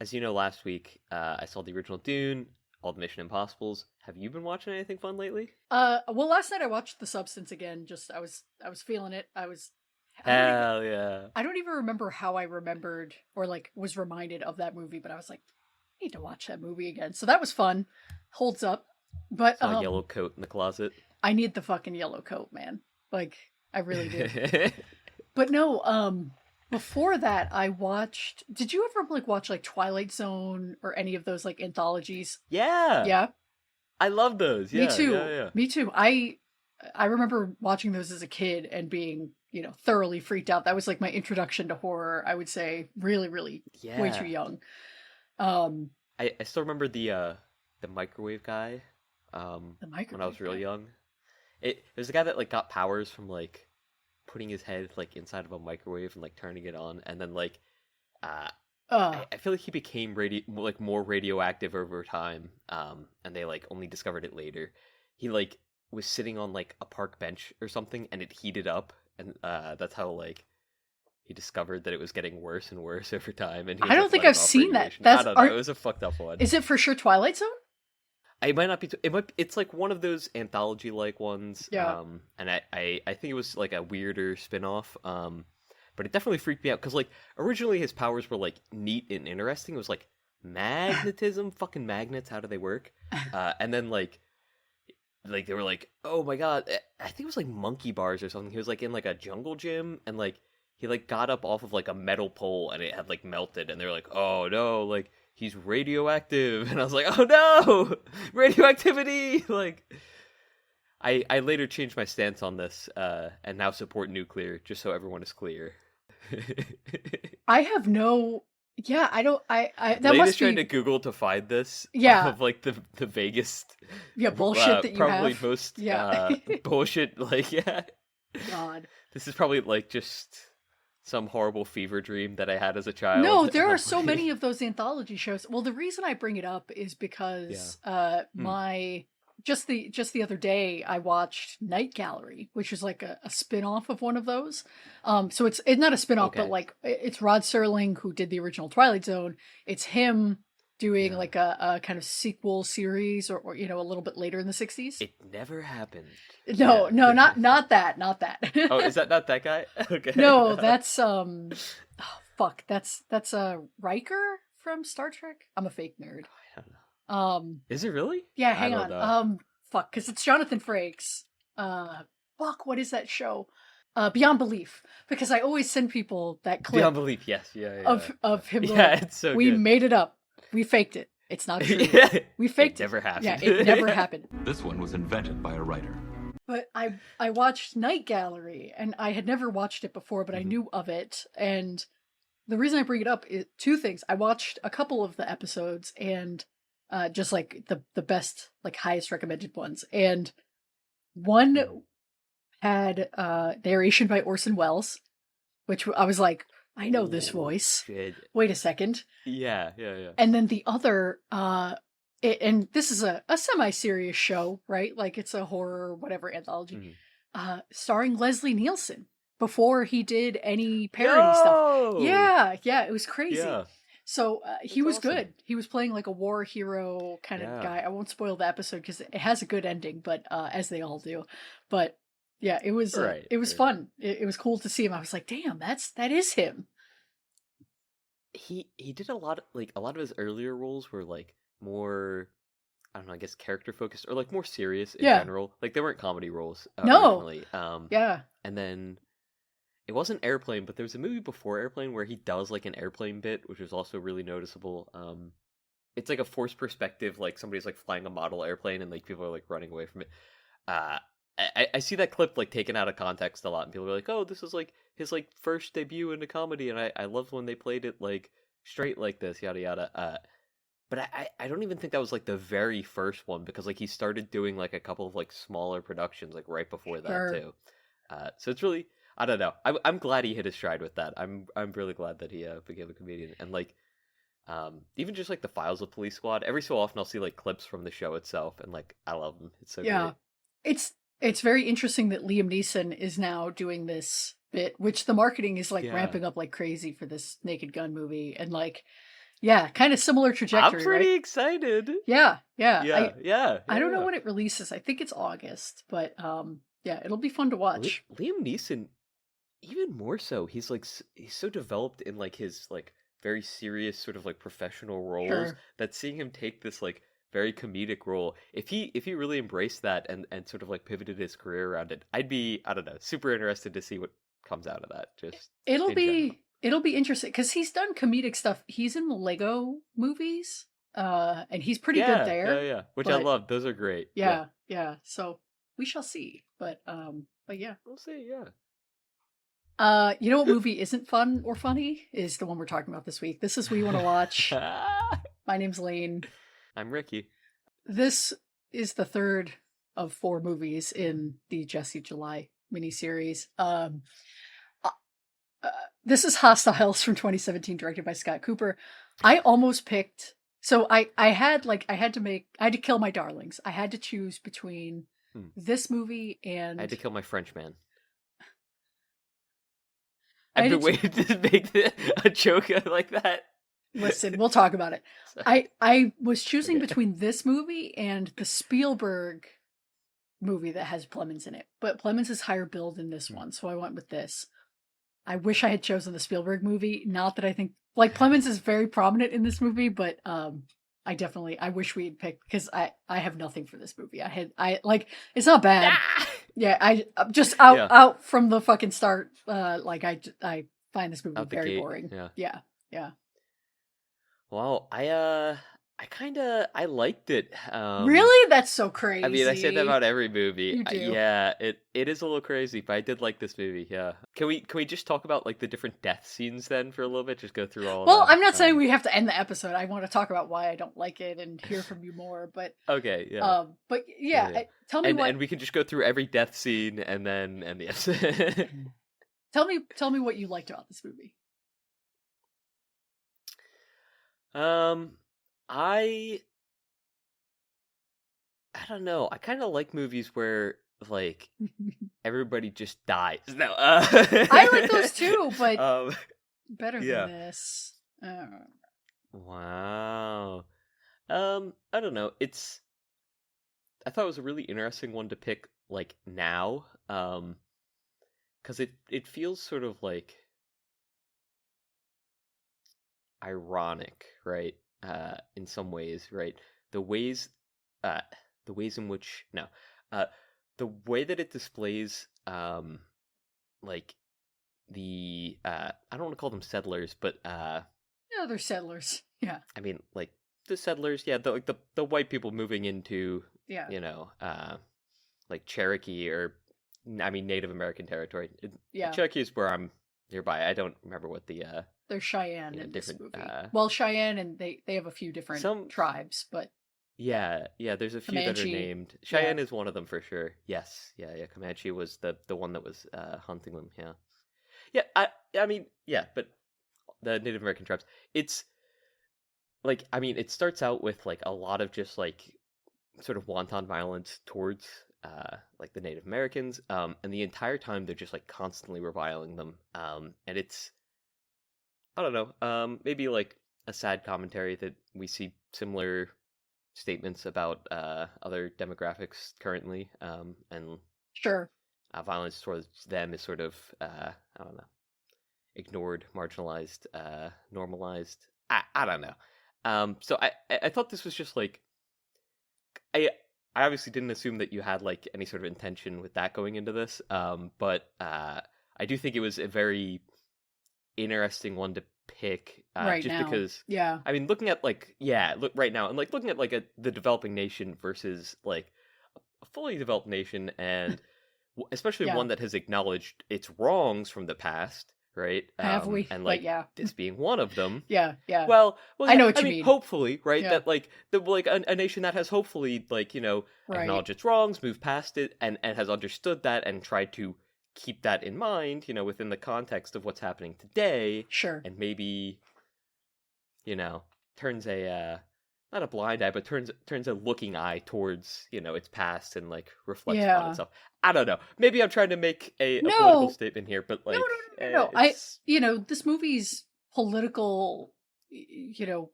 as you know, last week I saw the original Dune, all the Mission Impossibles. Have you been watching anything fun lately? Well, last night I watched The Substance again. Just I was feeling it. Hell yeah! I don't even remember how I remembered or like was reminded of that movie, but I was like, I need to watch that movie again. So that was fun. Holds up. But Saw a yellow coat in the closet. I need the fucking yellow coat, man. Like I really do. But no, before that I watched, did you ever like watch like Twilight Zone or any of those like anthologies? Yeah, Yeah. I love those. Yeah, Me too. yeah. Me too. I remember watching those as a kid and being, thoroughly freaked out. That was like my introduction to horror, I would say. Really, really way too young. I still remember the microwave guy. The microwave when I was real guy. young. It was the guy that like got powers from like putting his head like inside of a microwave and like turning it on, and then like I feel like he became more radioactive over time. And they like only discovered it later. He like was sitting on like a park bench or something, and it heated up, and that's how like he discovered that it was getting worse and worse over time. And he was, I don't like, think letting I've off seen that. radiation. I don't know. It was a fucked up one. Is it for sure Twilight Zone? It might not be. It might. It's like one of those anthology-like ones. Yeah. And I think it was like a weirder spin-off. But it definitely freaked me out because like originally his powers were like neat and interesting. It was like magnetism, fucking magnets. How do they work? And then like they were like, oh my god, I think it was like monkey bars or something. He was like in like a jungle gym, and like he like got up off of like a metal pole, and it had like melted, and they were like, oh no, like he's radioactive. And I was like, oh no, radioactivity. Like I later changed my stance on this, and now support nuclear, just so everyone is clear. I have no. Yeah, I don't. I that Layla's must be trying to Google to find this. Yeah. Of like the vaguest. Yeah, bullshit that you probably have. most Yeah. bullshit. Like yeah. God. This is probably like just some horrible fever dream that I had as a child. No, there are so many of those anthology shows. Well, the reason I bring it up is because my just the other day I watched Night Gallery, which is like a spin-off of one of those. So it's not a spin-off, but like it's Rod Serling who did the original Twilight Zone. It's him doing like a kind of sequel series or a little bit later in the 60s. It never happened. No, not that. Oh, is that not that guy? Okay. No, that's that's Riker from Star Trek. I'm a fake nerd. I don't know. Is it really? Yeah, hang on. Because it's Jonathan Frakes. What is that show? Beyond Belief. Because I always send people that clip. Beyond Belief, yes, yeah. Of him. Yeah, it's so we good. made it up. We faked it. It's not true. We faked it. Never happened. Yeah, it never happened. This one was invented by a writer. But I watched Night Gallery, and I had never watched it before, but I knew of it. And the reason I bring it up is two things. I watched a couple of the episodes, and just like the best, like highest recommended ones. And one had narration by Orson Welles, which I was like, I know this voice. Shit. Wait a second. Yeah. And then the other, and this is a semi-serious show, right? Like it's a horror, whatever anthology, starring Leslie Nielsen before he did any parody stuff. Yeah, it was crazy. Yeah. So he was awesome. Good. He was playing like a war hero kind of guy. I won't spoil the episode because it has a good ending, but as they all do. But yeah, it was fun. It was cool to see him. I was like, damn, that is him. He did a lot of his earlier roles were like more, I don't know, I guess character focused or like more serious in general. Like they weren't comedy roles originally. Yeah. And then it wasn't Airplane, but there was a movie before Airplane where he does like an airplane bit, which was also really noticeable. It's like a forced perspective, like somebody's like flying a model airplane and like people are like running away from it. I see that clip like taken out of context a lot, and people are like, "Oh, this is like his like first debut into comedy," and I love when they played it like straight like this, yada yada. But I don't even think that was like the very first one because like he started doing like a couple of like smaller productions like right before that too. So it's really, I don't know. I'm glad he hit his stride with that. I'm really glad that he became a comedian, and like even just like the Files of Police Squad. Every so often I'll see like clips from the show itself, and like I love them. It's so great. It's very interesting that Liam Neeson is now doing this bit, which the marketing is like ramping up like crazy for this Naked Gun movie, and like Yeah, kind of similar trajectory, I'm pretty right? excited. Yeah. Yeah. I don't know when it releases. I think it's August, but yeah, it'll be fun to watch. Liam Neeson, even more so. He's like he's so developed in like his like very serious sort of like professional roles Sure. that seeing him take this like very comedic role, if he really embraced that and sort of like pivoted his career around it, I'd be, I don't know, super interested to see what comes out of that. Just It'll in general. be interesting because he's done comedic stuff. He's in the Lego movies, and he's pretty good there. Yeah. Which I but love. Those are great. Yeah. So we shall see. But yeah. We'll see. Yeah. You know what movie isn't fun or funny is the one we're talking about this week. This is What You Want to Watch. My name's Lane. I'm Ricky. This is the third of 4 movies in the Jesse July miniseries. This is Hostiles from 2017, directed by Scott Cooper. I almost picked. So I had to kill my darlings. I had to choose between this movie and I had to kill my French man. I've been waiting to make a joke like that. Listen, we'll talk about it. I was choosing between this movie and the Spielberg movie that has Plemons in it. But Plemons is higher billed in this one, so I went with this. I wish I had chosen the Spielberg movie. Not that I think like Plemons is very prominent in this movie, but I wish we had picked because I have nothing for this movie. It's not bad. Yeah, I just out from the fucking start. I find this movie very boring. Yeah. Well, I liked it. Really? That's so crazy. I mean, I say that about every movie. You do. Yeah, it is a little crazy, but I did like this movie. Yeah. Can we just talk about like the different death scenes then for a little bit? Just go through all of Well, them? I'm not saying we have to end the episode. I want to talk about why I don't like it and hear from you more. But okay, yeah. But yeah. Tell me what. And we can just go through every death scene and then end the episode. Tell me what you liked about this movie. I don't know. I kind of like movies where like everybody just dies. No, I like those too, but better than this. Wow. I don't know. I thought it was a really interesting one to pick like now, because it feels sort of like ironic, right? In some ways, right? The ways in which the way that it displays like the I don't want to call them settlers, but yeah, they're settlers. Yeah. I mean like the settlers, yeah, the white people moving into you know like Cherokee or I mean Native American territory. Cherokee is where I'm nearby. I don't remember what the they're Cheyenne in this different movie. Well, Cheyenne and they have a few different tribes, but yeah, there's a few Comanche, that are named. Cheyenne is one of them for sure. Yes, yeah. Comanche was the one that was hunting them. Yeah. I mean, yeah, but the Native American tribes. It's like I mean, it starts out with like a lot of just like sort of wanton violence towards like the Native Americans, and the entire time they're just like constantly reviling them, and it's I don't know, maybe like a sad commentary that we see similar statements about other demographics currently, and sure, violence towards them is sort of I don't know, ignored, marginalized, normalized. I don't know. So I thought this was just like I obviously didn't assume that you had like any sort of intention with that going into this, but I do think it was a very interesting one to pick right just now. because yeah, I mean looking at like look right now and like looking at like the developing nation versus like a fully developed nation and especially one that has acknowledged its wrongs from the past, right? Have we? And like this being one of them. Yeah. Well, I know what you mean. Hopefully, right? That like a nation that has hopefully like acknowledged its wrongs, moved past it, and has understood that and tried to keep that in mind, within the context of what's happening today. Sure. And maybe, turns a not a blind eye, but turns a looking eye towards, its past and like reflects on itself. I don't know. Maybe I'm trying to make a political statement here, but like no. This movie's political,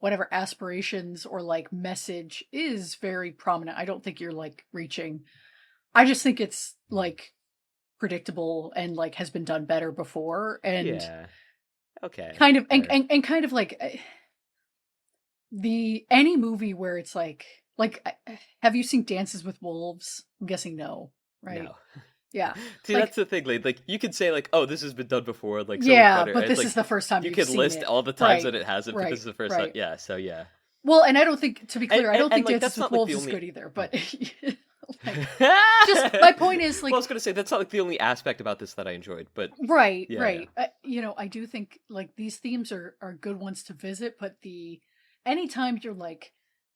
whatever aspirations or like message is very prominent. I don't think you're like reaching. I just think it's like predictable and like has been done better before, and Yeah. Okay. kind of fair. and kind of like any movie where it's like have you seen Dances with Wolves? I'm guessing no, right? No. Yeah. See, Like, that's the thing. Like you could say like, "Oh, this has been done before." Like, so much yeah, better. but And, this like, is the first time you you've could seen list it. all the times Right, that it hasn't, but this is the first right. time. Yeah. So yeah. Well, and I don't think, to be clear, I don't think like, Dances that's with not like Wolves the is only. good either. But just my point is like, Well, I was gonna say that's not like the only aspect about this that I enjoyed, but right, yeah, right. I do think like these themes are good ones to visit, but anytime you're like,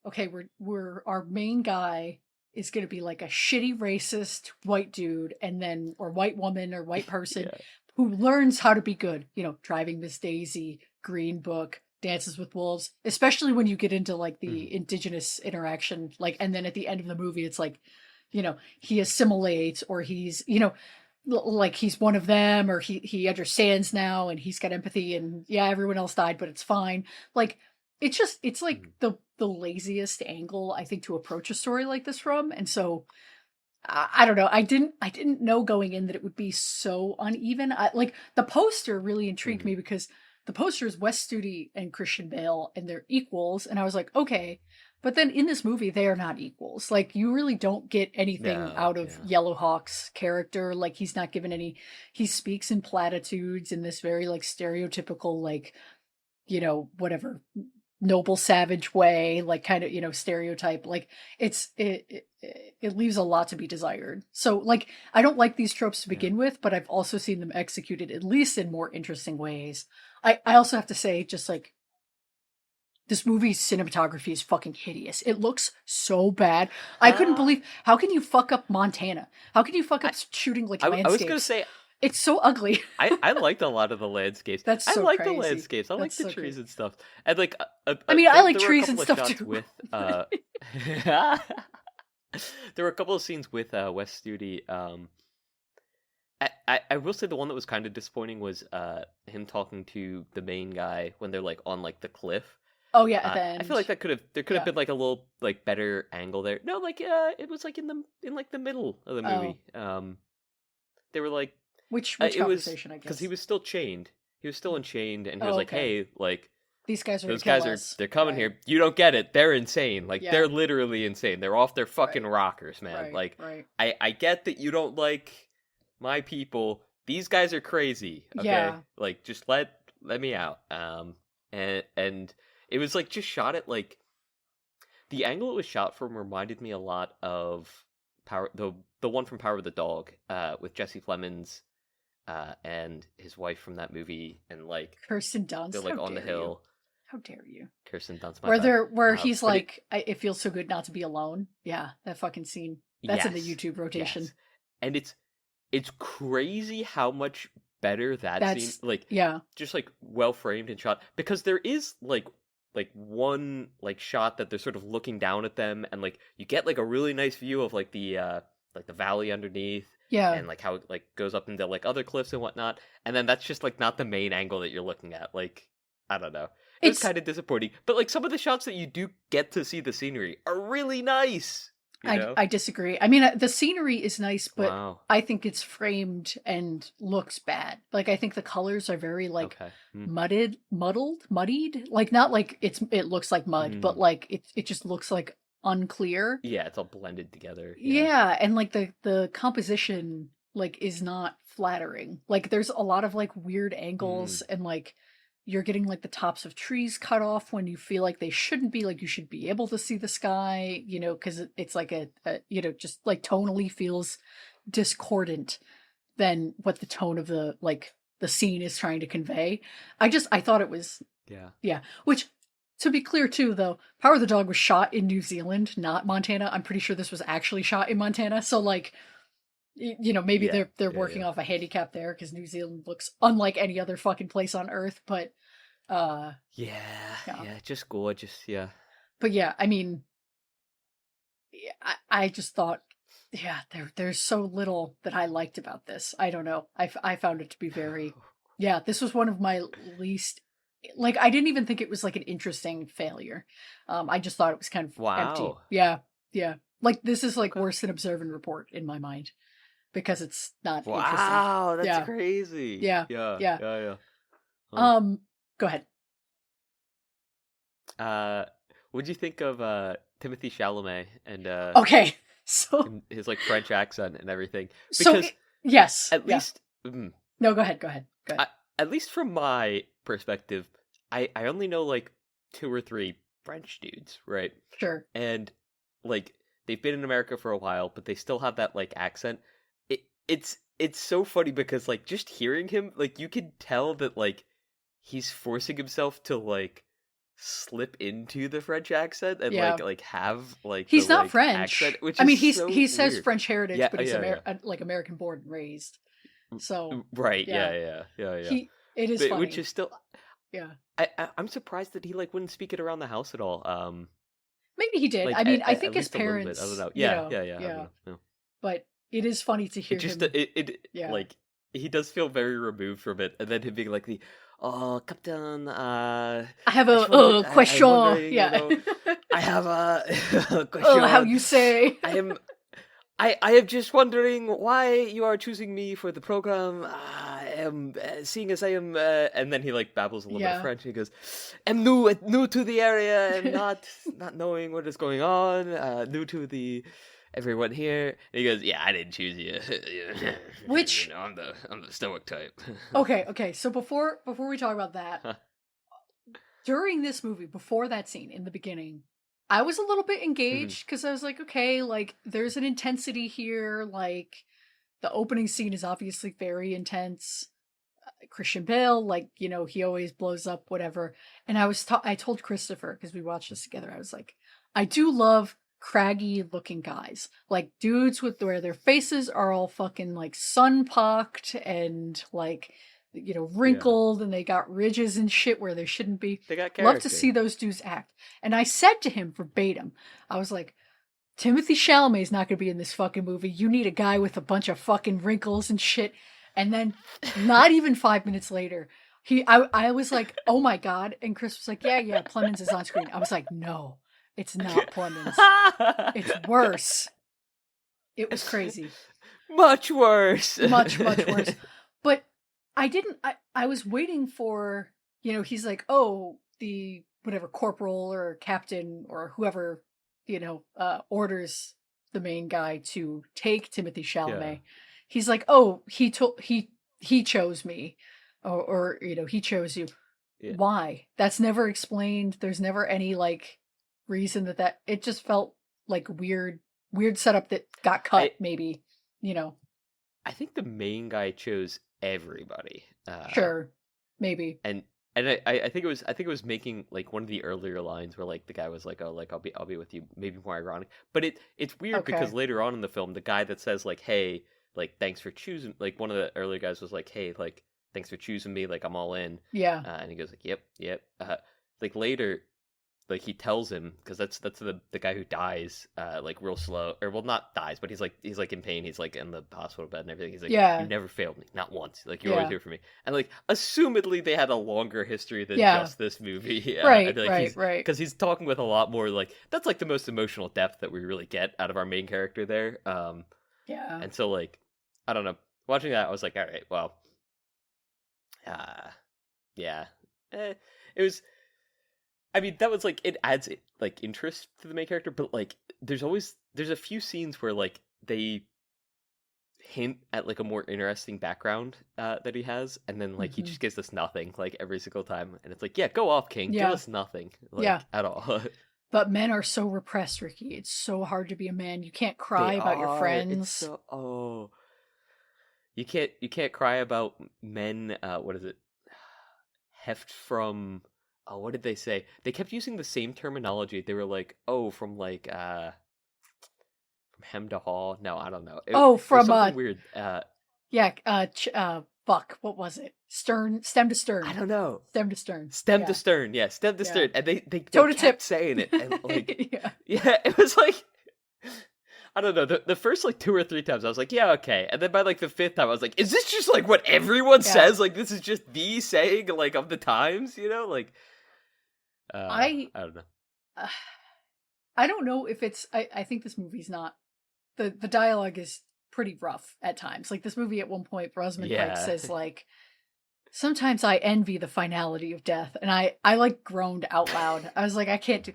okay, we're our main guy is going to be like a shitty racist white dude, and then or white woman or white person yeah. who learns how to be good. Driving Miss Daisy, Green Book, Dances with Wolves, especially when you get into like the indigenous interaction, like, and then at the end of the movie, it's like, he assimilates, or he's, like he's one of them, or he understands now and he's got empathy, and yeah, everyone else died, but it's fine. Like, it's like the laziest angle I think to approach a story like this from. And so I don't know. I didn't know going in that it would be so uneven. Like the poster really intrigued me because the poster is Wes Studi and Christian Bale and they're equals, and I was like, okay. But then in this movie, they are not equals. Like, you really don't get anything No, out of Yellowhawk's character. Like, he's not given any. He speaks in platitudes in this very like stereotypical, like, whatever, noble savage way, like kind of, stereotype. Like, it leaves a lot to be desired. So like, I don't like these tropes to begin with, but I've also seen them executed at least in more interesting ways. I also have to say, just like, this movie's cinematography is fucking hideous. It looks so bad. I couldn't believe, how can you fuck up Montana? How can you fuck up shooting like landscapes? I was gonna say, it's so ugly. I liked a lot of the landscapes. That's so I like crazy. the landscapes. I like That's the so trees crazy. and stuff. And like, I mean, I like there were a trees and couple of stuff shots too. with there were a couple of scenes with Wes Studi. I will say the one that was kind of disappointing was him talking to the main guy when they're like on like the cliff. Oh yeah, at the end. I feel like there could have been like a little like better angle there. No, like it was like in the middle of the movie. They were like, which it was conversation, I guess, because he was still chained. He was still enchained, and he was Oh, like, okay. "Hey, like these guys are those gonna guys kill are us. they're coming Right. here. You don't get it. They're insane. Like Yeah. they're literally insane. They're off their fucking rockers, man. Right, like right. I get that you don't like my people. These guys are crazy. Okay, Yeah. like just let me out. And it was like just shot at like the angle it was shot from reminded me a lot of the one from Power of the Dog, with Jesse Plemons, and his wife from that movie, and like Kirsten Dunst. they're like How on the dare you. hill. How dare you? Kirsten Dunst, my Where bad. where he's But like, it feels so good not to be alone. Yeah, that fucking scene. That's in the yes, YouTube rotation. yes. And it's crazy how much better that scene, like, yeah, just like well framed and shot, because there is like one like shot that they're sort of looking down at them, and like you get like a really nice view of like the valley underneath, yeah, and like how it like goes up into like other cliffs and whatnot, and then that's just like not the main angle that you're looking at. Like, I don't know, it's kind of disappointing, but like some of the shots that you do get to see the scenery are really nice. I disagree. I mean, the scenery is nice, but Wow. I think it's framed and looks bad. Like, I think the colors are very like muddied. Like, not like it looks like mud, but like it just looks like unclear. Yeah, it's all blended together. Yeah, and like the composition like is not flattering. Like, there's a lot of like weird angles, and like you're getting like the tops of trees cut off when you feel like they shouldn't be. Like, you should be able to see the sky, because it's like a just like tonally feels discordant than what the tone of the scene is trying to convey. I thought it was yeah. Which, to be clear too, though, Power of the Dog was shot in New Zealand, not Montana. I'm pretty sure this was actually shot in Montana. So like, maybe they're working off a handicap there, because New Zealand looks unlike any other fucking place on Earth. But just gorgeous. Yeah, but yeah, I mean, I just thought, there's so little that I liked about this. I don't know. I found it to be very, this was one of my least like, I didn't even think it was like an interesting failure. I just thought it was kind of empty. Wow. Yeah. Like, this is like Okay. worse than Observe and Report in my mind because it's not interesting. Wow, that's Yeah. crazy. Yeah. Yeah. Huh. Go ahead. What'd you think of Timothy Chalamet and Okay, so his like French accent and everything? so Because yes, at yeah. least No, go ahead. at least from my perspective, I only know like 2 or 3 French dudes, right? Sure. And like they've been in America for a while, but they still have that like accent. It's so funny because like just hearing him, like you can tell that like he's forcing himself to like slip into the French accent and Yeah. like have like He's the, not like, French. accent, which I mean, is so he says weird. French heritage, Yeah, but he's yeah. like American born and raised. So Right, yeah. yeah. It is But, funny. which is still, Yeah. I'm surprised that he like wouldn't speak it around the house at all. Maybe he did. Like I mean, I at think his least a little bit. parents. I don't know. you Yeah, know, yeah. I don't know. No. But it is funny to hear It just him. it like he does feel very removed from it, and then him being like the Captain. I have just a wondered- question. I'm wondering, Yeah. you know, I have a question. How you say? I am just wondering why you are choosing me for the program. I am seeing as I am, and then he like babbles a little bit of French. He goes, "I'm new to the area, and not knowing what is going on. New to the everyone here." And he goes, "Yeah, I didn't choose you. Which you know, I'm the stoic type." Okay. So before we talk about that, during this movie, before that scene in the beginning, I was a little bit engaged because I was like, okay, like there's an intensity here. Like the opening scene is obviously very intense. Christian Bale, like, you know, he always blows up, whatever. And I told Christopher, because we watched this together, I was like, I do love craggy looking guys, like dudes with where their faces are all fucking like sun-pocked and like, you know, wrinkled, and they got ridges and shit where there shouldn't be. They got character. Love to see those dudes act. And I said to him verbatim, I was like, Timothy Chalamet's not going to be in this fucking movie. You need a guy with a bunch of fucking wrinkles and shit. And then not even 5 minutes later, I was like, oh my God. And Chris was like, yeah, Plemons is on screen. I was like, no, it's not Plemons. It's worse. It was crazy. Much worse. Much worse. But I was waiting for, you know, he's like, oh, the whatever corporal or captain or whoever, you know, orders the main guy to take Timothy Chalamet. Yeah. He's like, oh, he chose me, or you know, he chose you. Yeah. Why? That's never explained. There's never any like reason that it just felt like weird setup that got cut. Maybe, you know. I think the main guy chose everybody. Sure, maybe. And I think it was making like one of the earlier lines where like the guy was like, oh, like I'll be with you, maybe more ironic. But it's weird because later on in the film, the guy that says like, hey, like, thanks for choosing, like, one of the earlier guys was like, hey, like, thanks for choosing me, like, I'm all in. Yeah. And he goes like, yep. Like, later, like, he tells him, because that's the guy who dies, like, real slow, or, well, not dies, but he's like in pain, he's, like, in the hospital bed and everything, he's like, you never failed me, not once, like, you're always here for me. And, like, assumedly, they had a longer history than just this movie. Right, right. Because he's talking with a lot more, like, that's, like, the most emotional depth that we really get out of our main character there. Yeah. And so, like, I don't know. Watching that, I was like, all right, well, yeah. It was, I mean, that was, like, it adds, like, interest to the main character, but, like, there's a few scenes where, like, they hint at, like, a more interesting background that he has, and then, like, he just gives us nothing, like, every single time, and it's like, yeah, go off, King, give us nothing, like, at all. But men are so repressed, Ricky. It's so hard to be a man. You can't cry about your friends. You can't cry about men. What is it? Heft from. Oh, what did they say? They kept using the same terminology. They were like, oh, from like from hem to haw. No, I don't know. From something weird. Fuck. What was it? Stem to stern. I don't know. Stem to stern. Stem to stern. Yeah, stem to stern. And they toe to kept tip saying it, and like yeah, it was like. I don't know. The first like 2 or 3 times I was like, yeah, okay. And then by like the 5th time I was like, is this just like what everyone says? Like this is just the saying like of the times, you know? Like I don't know. I don't know if it's I think this movie's not the dialogue is pretty rough at times. Like this movie at one point Rosamund Pike says like, sometimes I envy the finality of death, and I like groaned out loud. I was like, I can't do.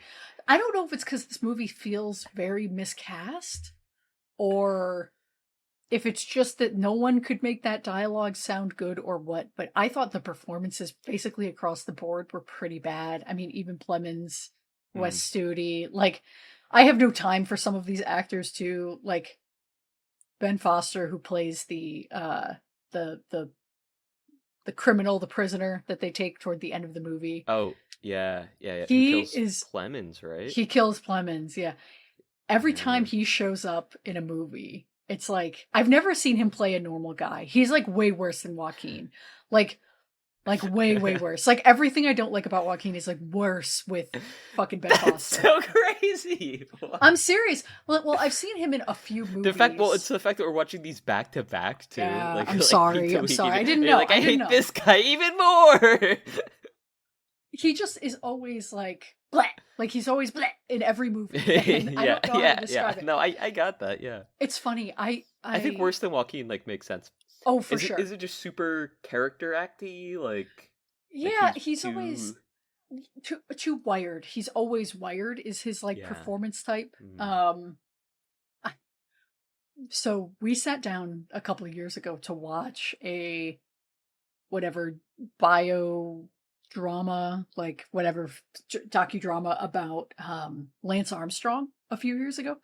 I don't know if it's because this movie feels very miscast, or if it's just that no one could make that dialogue sound good, or what. But I thought the performances basically across the board were pretty bad. I mean, even Plemons, Wes Studi, like I have no time for some of these actors too. Like Ben Foster, who plays the criminal, the prisoner that they take toward the end of the movie. Oh, yeah. He kills Clemens, right? He kills Clemens, yeah. Every time he shows up in a movie, it's like, I've never seen him play a normal guy. He's like way worse than Joaquin. Like way, way worse. Like everything I don't like about Joaquin is like worse with fucking Ben Foster. So crazy. I'm serious. Well, I've seen him in a few movies. It's the fact that we're watching these back to back too. Yeah, like, I'm sorry. I didn't know. Like, I hate this guy even more. He just is always like bleh. Like he's always bleh in every movie. And I don't know how to describe it. No, I got that. Yeah, it's funny. I think worse than Joaquin like makes sense. Oh, for sure. Is it just super character acty? Like yeah, like he's always too wired. He's always wired. Is his like performance type. So we sat down a couple of years ago to watch a whatever bio drama, like whatever docudrama about Lance Armstrong a few years ago.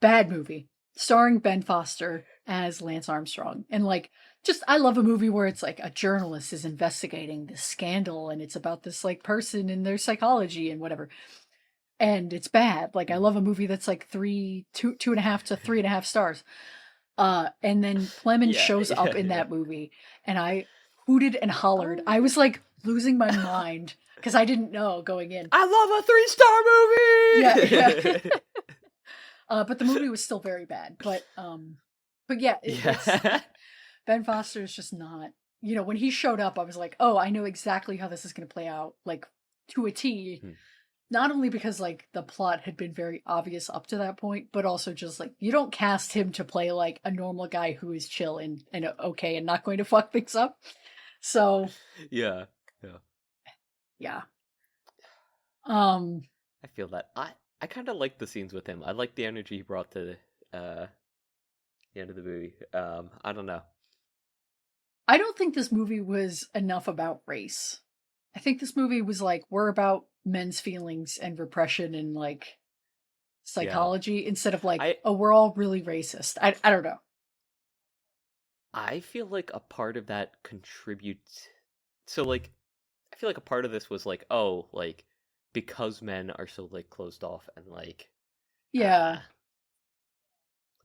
Bad movie, starring Ben Foster as Lance Armstrong. And like, just, I love a movie where it's like a journalist is investigating this scandal and it's about this like person and their psychology and whatever. And it's bad. Like I love a movie that's like 2.5 to 3.5 stars. And then Clemens shows up in that movie and I hooted and hollered. I was like losing my mind because I didn't know going in. I love a 3-star movie. Yeah. But the movie was still very bad. But yeah, it's, Ben Foster is just not. You know, when he showed up, I was like, oh, I know exactly how this is going to play out, like to a T. Not only because like the plot had been very obvious up to that point, but also just like you don't cast him to play like a normal guy who is chill and okay and not going to fuck things up. So yeah. I feel that. I kind of like the scenes with him. I like the energy he brought to the end of the movie. I don't know. I don't think this movie was enough about race. I think this movie was like, we're about men's feelings and repression and like psychology instead of like, we're all really racist. I don't know. I feel like a part of that contributes. So like, I feel like a part of this was like, oh, like because men are so like closed off and like,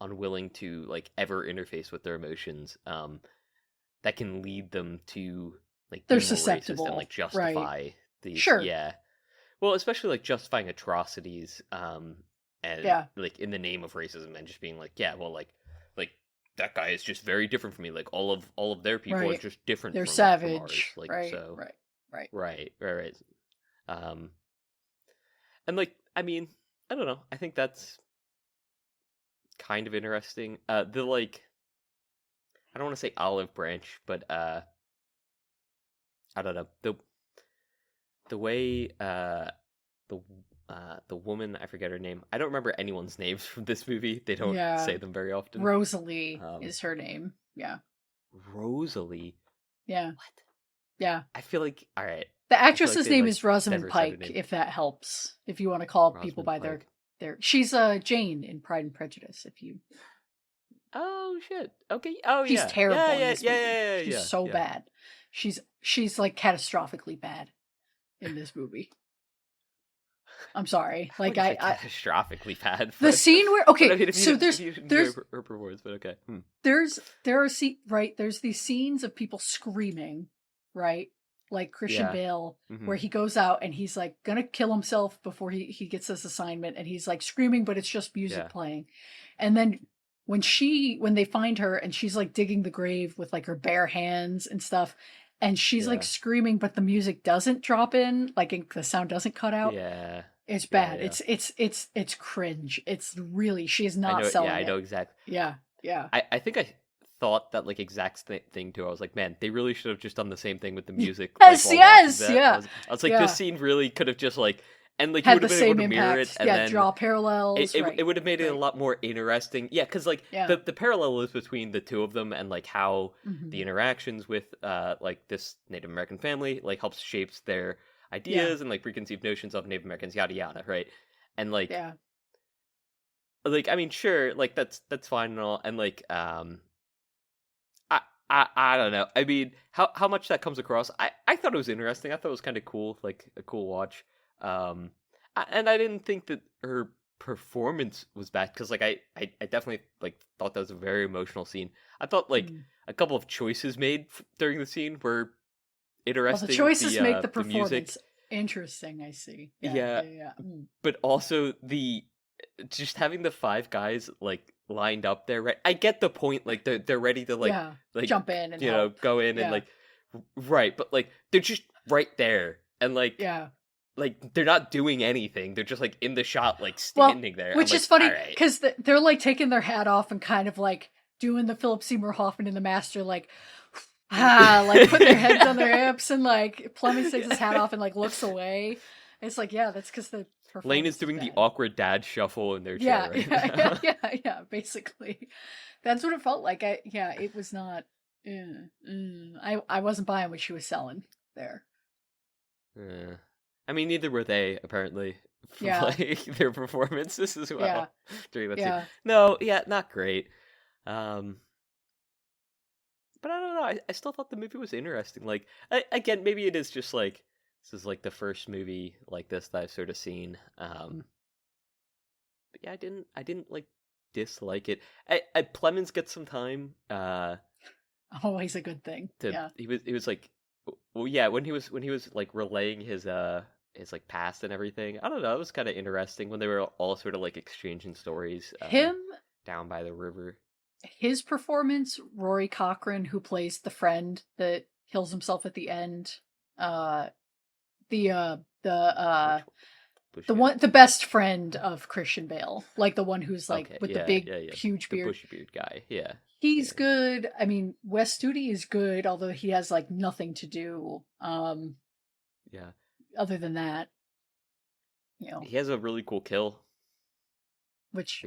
unwilling to like ever interface with their emotions, that can lead them to like they're being more susceptible racist and like justify the well, especially like justifying atrocities, and like in the name of racism and just being like, like that guy is just very different from me. Like all of their people are just different. They're from savage, ours. Like, right? So, Right. And like, I mean, I don't know. I think that's kind of interesting. The like, I don't want to say olive branch, but I don't know the way the woman, I forget her name. I don't remember anyone's names from this movie. They don't say them very often. Rosalie is her name. Yeah. Rosalie. Yeah. What? Yeah. I feel like all right. The actress's name is Rosamund Pike, if that helps. If you want to call people by their she's Jane in Pride and Prejudice. If you. Oh shit. Okay. Oh she's yeah. Terrible. Yeah. She's so bad. She's like catastrophically bad in this movie. I'm sorry. Like catastrophically bad. The scene where so there's her words, but okay. There's these scenes of people screaming, right? like Christian Bale, Mm-hmm. where he goes out and he's like gonna kill himself before he gets this assignment, and he's like screaming, but it's just music playing. And then when they find her and she's like digging the grave with like her bare hands and stuff, and she's like screaming, but the music doesn't drop in, like the sound doesn't cut out. Yeah. It's bad. Yeah. It's cringe. It's really, she is not selling it. I know exactly. Yeah. I think I thought that like exact thing too. I was like, man, they really should have just done the same thing with the music. Yes, like, yeah. I was like, this scene really could have just like, and like you had would the have been able same to mirror impact. it, and then draw parallels. It would have made it a lot more interesting. Yeah, because like the parallel is between the two of them, and like how the interactions with like this Native American family like helps shapes their ideas and like preconceived notions of Native Americans, yada yada, right? And like like I mean, sure, like that's fine and all, and like I don't know. I mean, how much that comes across, I thought it was interesting. I thought it was kind of cool, like a cool watch. And I didn't think that her performance was bad, because like I definitely like thought that was a very emotional scene. I thought like a couple of choices made during the scene were interesting. Well, the choices make the the performance music. interesting. I see. Yeah. But also just having the five guys like lined up there, right? I get the point. Like they're ready to like jump in and help. Go in and like right, but like they're just right there, and like like they're not doing anything. They're just like in the shot, like standing there, which is funny because they're like taking their hat off and kind of like doing the Philip Seymour Hoffman in The Master, like like put their heads on their hips, and like Fleming takes his hat off and like looks away. It's like, that's because the Lane is doing the awkward dad shuffle in their chair. Yeah, basically. That's what it felt like. It was not. I wasn't buying what she was selling there. I mean, neither were they, apparently. Yeah. Like, their performances as well during that scene. No, not great. But I don't know. I still thought the movie was interesting. Like, again, maybe it is just like, this is like the first movie like this that I've sort of seen. But yeah, I didn't like dislike it. I Plemons gets some time. Always a good thing. He was like, well, yeah, when he was like relaying his like past and everything. I don't know. It was kind of interesting when they were all sort of like exchanging stories. Him down by the river. His performance, Rory Cochrane, who plays the friend that kills himself at the end. The best friend of Christian Bale, like the one who's like with the big huge beard, the bushy beard guy. Yeah, he's good. I mean, Wes Studi is good, although he has like nothing to do. Other than that, he has a really cool kill. Which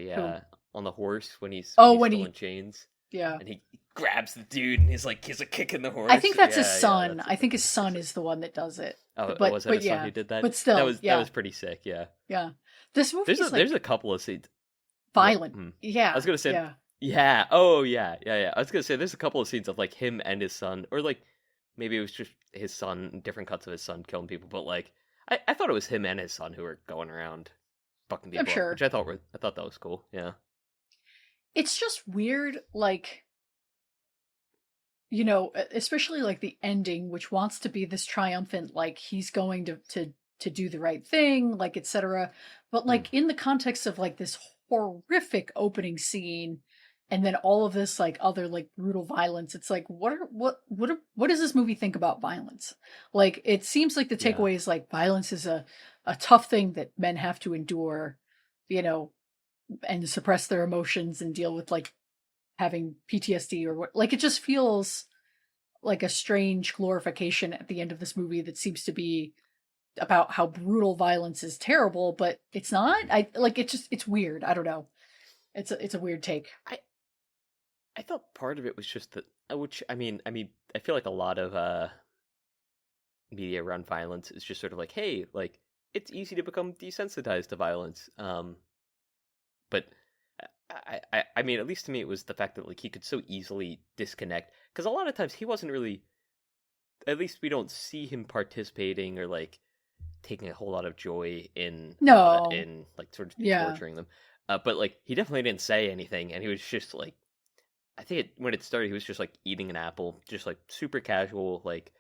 on the horse when he's in chains. Yeah, and he grabs the dude and he's like, he's a kick in the horse. I think that's his son. I think his son is the one that does it. Oh, was that his son who did that? But still, that was pretty sick. Yeah. This movie there's a couple of scenes violent. Yeah, I was gonna say. Yeah. Oh yeah. I was gonna say there's a couple of scenes of like him and his son, or like maybe it was just his son, different cuts of his son killing people. But like I thought it was him and his son who were going around fucking people up, which I thought that was cool. Yeah. It's just weird, like, especially like the ending, which wants to be this triumphant, like he's going to do the right thing, like etc. But like in the context of like this horrific opening scene, and then all of this like other like brutal violence, it's like what does this movie think about violence? Like it seems like the takeaway is like violence is a tough thing that men have to endure, and suppress their emotions and deal with like having PTSD or what. Like it just feels like a strange glorification at the end of this movie that seems to be about how brutal violence is terrible, but it's not. It's weird. I don't know. It's a weird take. I thought part of it was just that, which I mean, I feel like a lot of media around violence is just sort of like, hey, like it's easy to become desensitized to violence. But I mean, at least to me, it was the fact that like he could so easily disconnect, because a lot of times he wasn't really. At least we don't see him participating or like taking a whole lot of joy in like sort of torturing them. But like he definitely didn't say anything, and he was just like, I think when it started, he was just like eating an apple, just like super casual, like,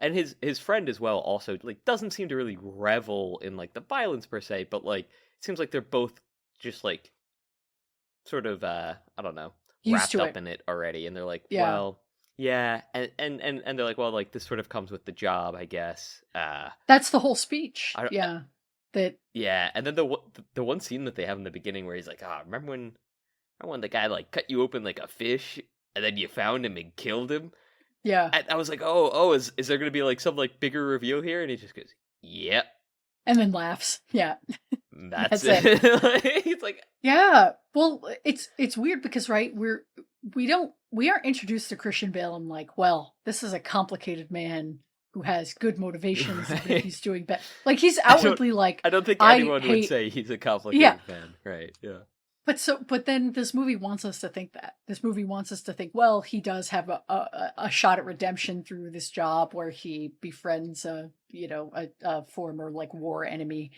and his friend as well also like doesn't seem to really revel in like the violence per se, but like it seems like they're both just like sort of I don't know, Used wrapped to up it. in it already, and they're like, Yeah. well, yeah, and they're like, well, like this sort of comes with the job, I guess. That's the whole speech. I don't, Yeah. That yeah, and then the one scene that they have in the beginning where he's like, remember when the guy like cut you open like a fish, and then you found him and killed him? yeah. I was like, oh, is there gonna be like some like bigger reveal here? And he just goes, yep, And then laughs. Yeah. that's That's it. He's like, Yeah. Well, it's weird because right, we aren't introduced to Christian Bale and like, well, this is a complicated man who has good motivations and right. he's doing bad. Like he's outwardly like I don't think I anyone would hate say he's a complicated Yeah. fan, right? Yeah. But then this movie wants us to think that. This movie wants us to think, well, he does have a shot at redemption through this job where he befriends a former like war enemy.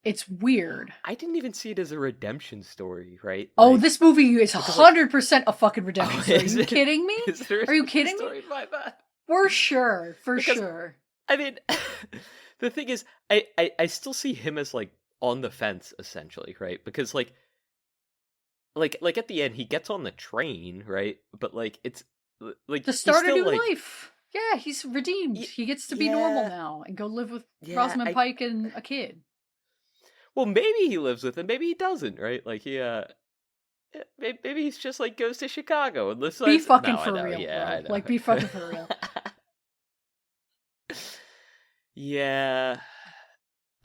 It's weird. I didn't even see it as a redemption story, right? Oh, Like, this movie is because, like- 100% a fucking redemption story. Are is you it? kidding me? Is there a Are you kidding me? story by that? For sure. For Because- sure. I mean, the thing is, I still see him as like on the fence essentially, right? Because like at the end he gets on the train, right? But like it's like To he's start a still, new like, life. Yeah, he's redeemed. Y- He gets to be normal yeah. now and go live with Yeah, Rosamund Pike and a kid. Well, maybe he lives with him, maybe he doesn't, right? Like he maybe he's just like goes to Chicago and lives. Be fucking No, I for know, real, yeah, bro. I know. Like, be fucking for real. Yeah.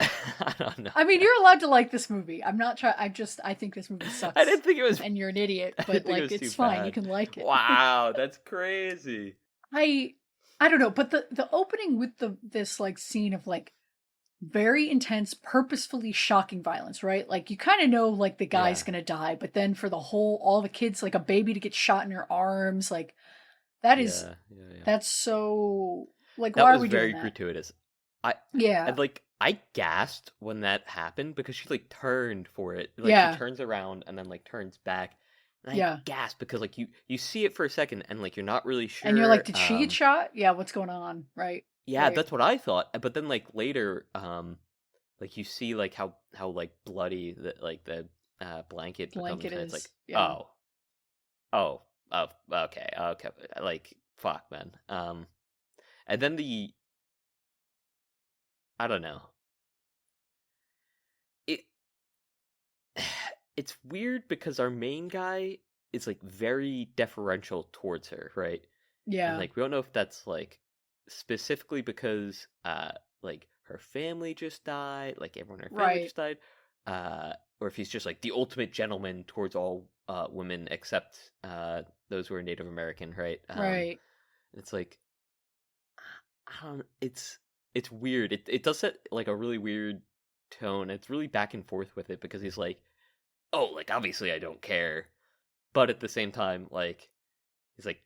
I don't know. I mean, you're allowed to like this movie. I'm not trying. I think this movie sucks. I didn't think it was. and you're an idiot, I but didn't think it like was it's too fine. bad. You can like it. Wow, that's crazy. I don't know, but the opening with this like scene of like very intense, purposefully shocking violence, right? Like you kind of know like the guy's Yeah. gonna die, but then for all the kids, like a baby to get shot in her arms, like that is Yeah. that's so like That why was are we very doing that? gratuitous. Yeah, And like I gasped when that happened because she like turned for it. Like Yeah. she turns around and then like turns back. And I Yeah. gasped because like you see it for a second and like you're not really sure. and you're like, did she get shot? Yeah, what's going on? Right? Yeah, Right. that's what I thought. But then like later, like you see like how like bloody the blanket becomes, Blanket and it's is, like, yeah. oh, okay, like fuck, man. And then I don't know. It's weird because our main guy is like very deferential towards her, right? Yeah, And like we don't know if that's like specifically because like her family just died, like everyone in her family Right. just died, or if he's just like the ultimate gentleman towards all women except those who are Native American, right? right. It's like I don't. It's weird. It does set like a really weird tone. It's really back and forth with it because he's like, oh, like obviously I don't care, but at the same time, like he's like,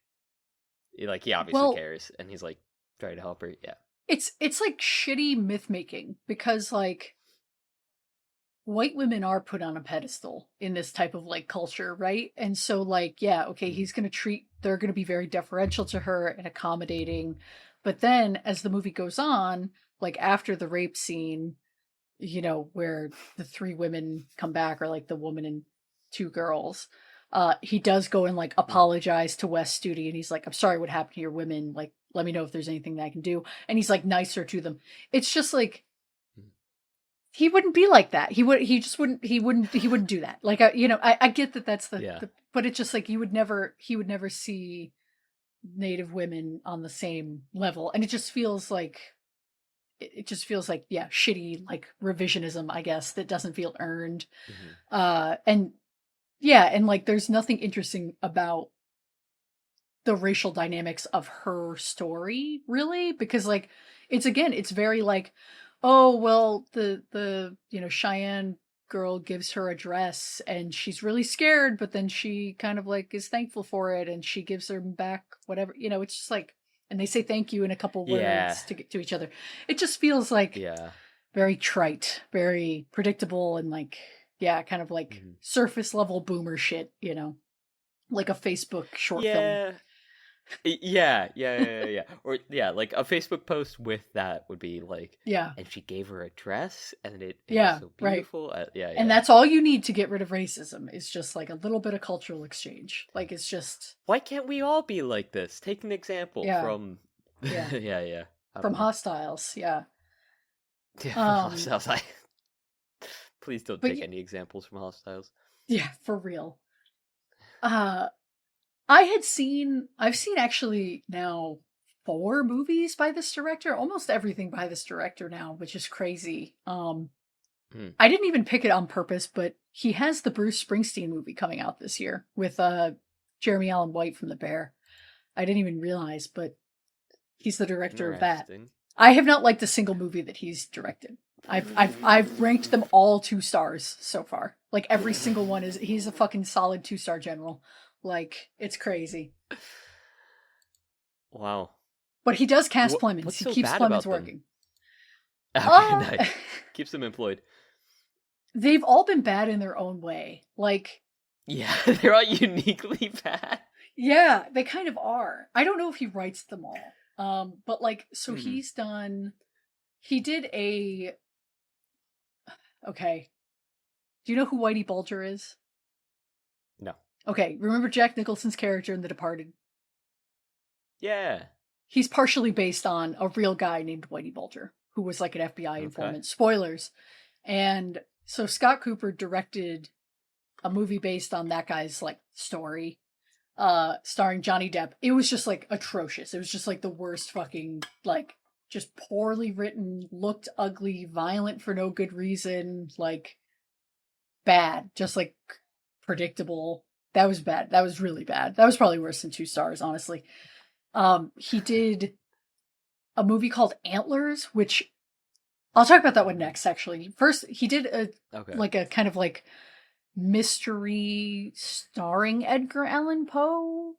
he obviously Well- cares, and he's like trying to help her. Yeah, It's like shitty myth making because like white women are put on a pedestal in this type of like culture, right? And so like, yeah, okay, they're gonna be very deferential to her and accommodating. But then as the movie goes on, like after the rape scene, where the three women come back, or like the woman and two girls, he does go and like apologize to Wes Studi, and he's like, I'm sorry what happened to your women, like let me know if there's anything that I can do. And he's like nicer to them. It's just like he wouldn't be like that. He wouldn't do that. Like I get that that's Yeah. but it's just like he would never see Native women on the same level, and it just feels like yeah, shitty like revisionism, I guess, that doesn't feel earned. And yeah, and like there's nothing interesting about the racial dynamics of her story really, because like it's very like, oh well, the Cheyenne girl gives her a dress and she's really scared, but then she kind of like is thankful for it and she gives her back whatever, it's just like, and they say thank you in a couple words Yeah. to each other. It just feels like yeah, very trite, very predictable, and like, yeah, kind of like surface level boomer shit, like a Facebook short film. yeah. Yeah. Or yeah, like a Facebook post with that would be like, Yeah. and she gave her a dress, and it was Yeah, so right. beautiful. Yeah, And yeah. that's all you need to get rid of racism is just like a little bit of cultural exchange. Like it's just Why can't we all be like this? Take an example yeah, from, yeah. yeah. I From don't know. Hostiles, yeah. Yeah, from Um Hostiles. Please don't but take any examples from Hostiles. yeah, for real. Uh I've seen actually now 4 movies by this director, almost everything by this director now, which is crazy. Hmm. I didn't even pick it on purpose, but he has the Bruce Springsteen movie coming out this year with Jeremy Allen White from The Bear. I didn't even realize, but he's the director of that. Interesting. I have not liked a single movie that he's directed. I've ranked them all 2 stars so far. Like every single one he's a fucking solid 2-star general. Like it's crazy. Wow. But he does cast Plemons. What's He so keeps bad Plemons about them? working. Okay, nice. Keeps them employed. They've all been bad in their own way. Like Yeah, they're all uniquely bad. yeah, they kind of are. I don't know if he writes them all. But like so he did a okay. Do you know who Whitey Bulger is? No. Okay, remember Jack Nicholson's character in The Departed? Yeah. He's partially based on a real guy named Whitey Bulger, who was like an FBI informant. Spoilers. And so Scott Cooper directed a movie based on that guy's like story, starring Johnny Depp. It was just like atrocious. It was just like the worst fucking like just poorly written, looked ugly, violent for no good reason, like bad, just like predictable. That was bad. That was really bad. That was probably worse than 2 stars, honestly. He did a movie called Antlers, which I'll talk about that one next, actually. First, he did a kind of like mystery starring Edgar Allan Poe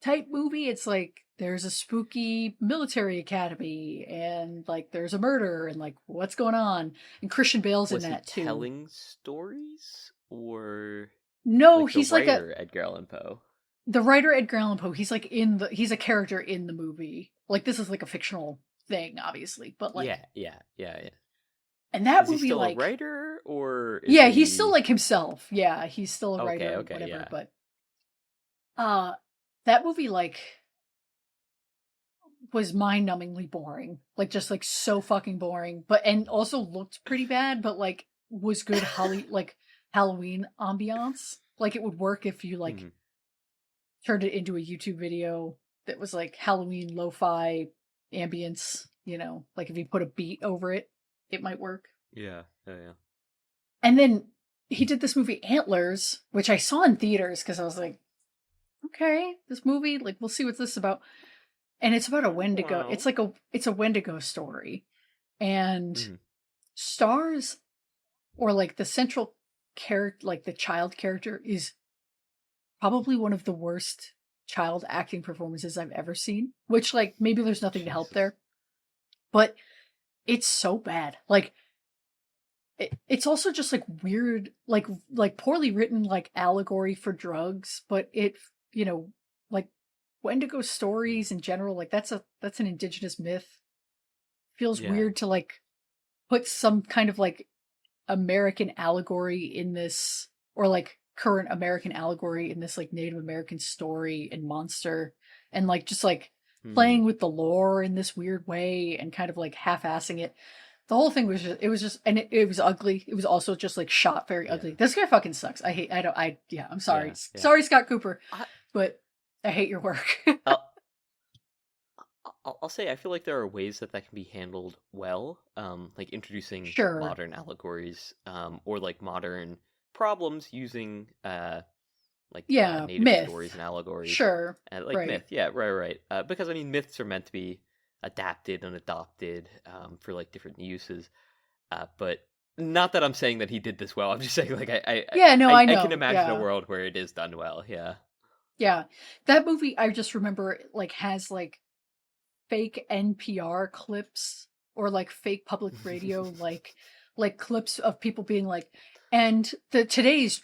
type movie. It's like there's a spooky military academy and like there's a murder and like what's going on. And Christian Bale's in that too. Telling stories or no, like he's the like writer, Edgar Allan Poe. The writer Edgar Allan Poe, he's like he's a character in the movie. Like this is like a fictional thing, obviously, but like yeah. And that is movie, he still like a writer or he's still like himself. Yeah, he's still a writer, whatever. Yeah. But that movie like was mind-numbingly boring, like just like so fucking boring. But and also looked pretty bad, but like was good like Halloween ambiance. Like it would work if you like turned it into a YouTube video that was like Halloween lo-fi ambience, you know, like if you put a beat over it, it might work. Yeah. And then he did this movie Antlers, which I saw in theaters because I was like, okay, this movie, like we'll see what this is about. And it's about a Wendigo. Wow. It's a Wendigo story. And stars or like the central character, like the child character is probably one of the worst child acting performances I've ever seen, which like maybe there's nothing to help there, but it's so bad. Like it's also just like weird, like poorly written, like allegory for drugs, but it, you know, like Wendigo stories in general, like that's an indigenous myth. Feels weird to like put some kind of like American allegory in this, or like current American allegory in this like Native American story and monster, and like just like playing with the lore in this weird way and kind of like half-assing it. The whole thing was just and it was ugly. It was also just like shot very ugly. This guy fucking sucks. I'm sorry. Yeah. Sorry, Scott Cooper, but I hate your work. I'll say I feel like there are ways that can be handled well, like introducing modern allegories, or like modern problems using native myth stories and allegories. And like myth, right. Because I mean, myths are meant to be adapted and adopted for like different uses, but not that I'm saying that he did this well. I'm just saying like I know. I can imagine a world where it is done well. Yeah, that movie I just remember like has like fake NPR clips or like fake public radio like like clips of people being like, and today's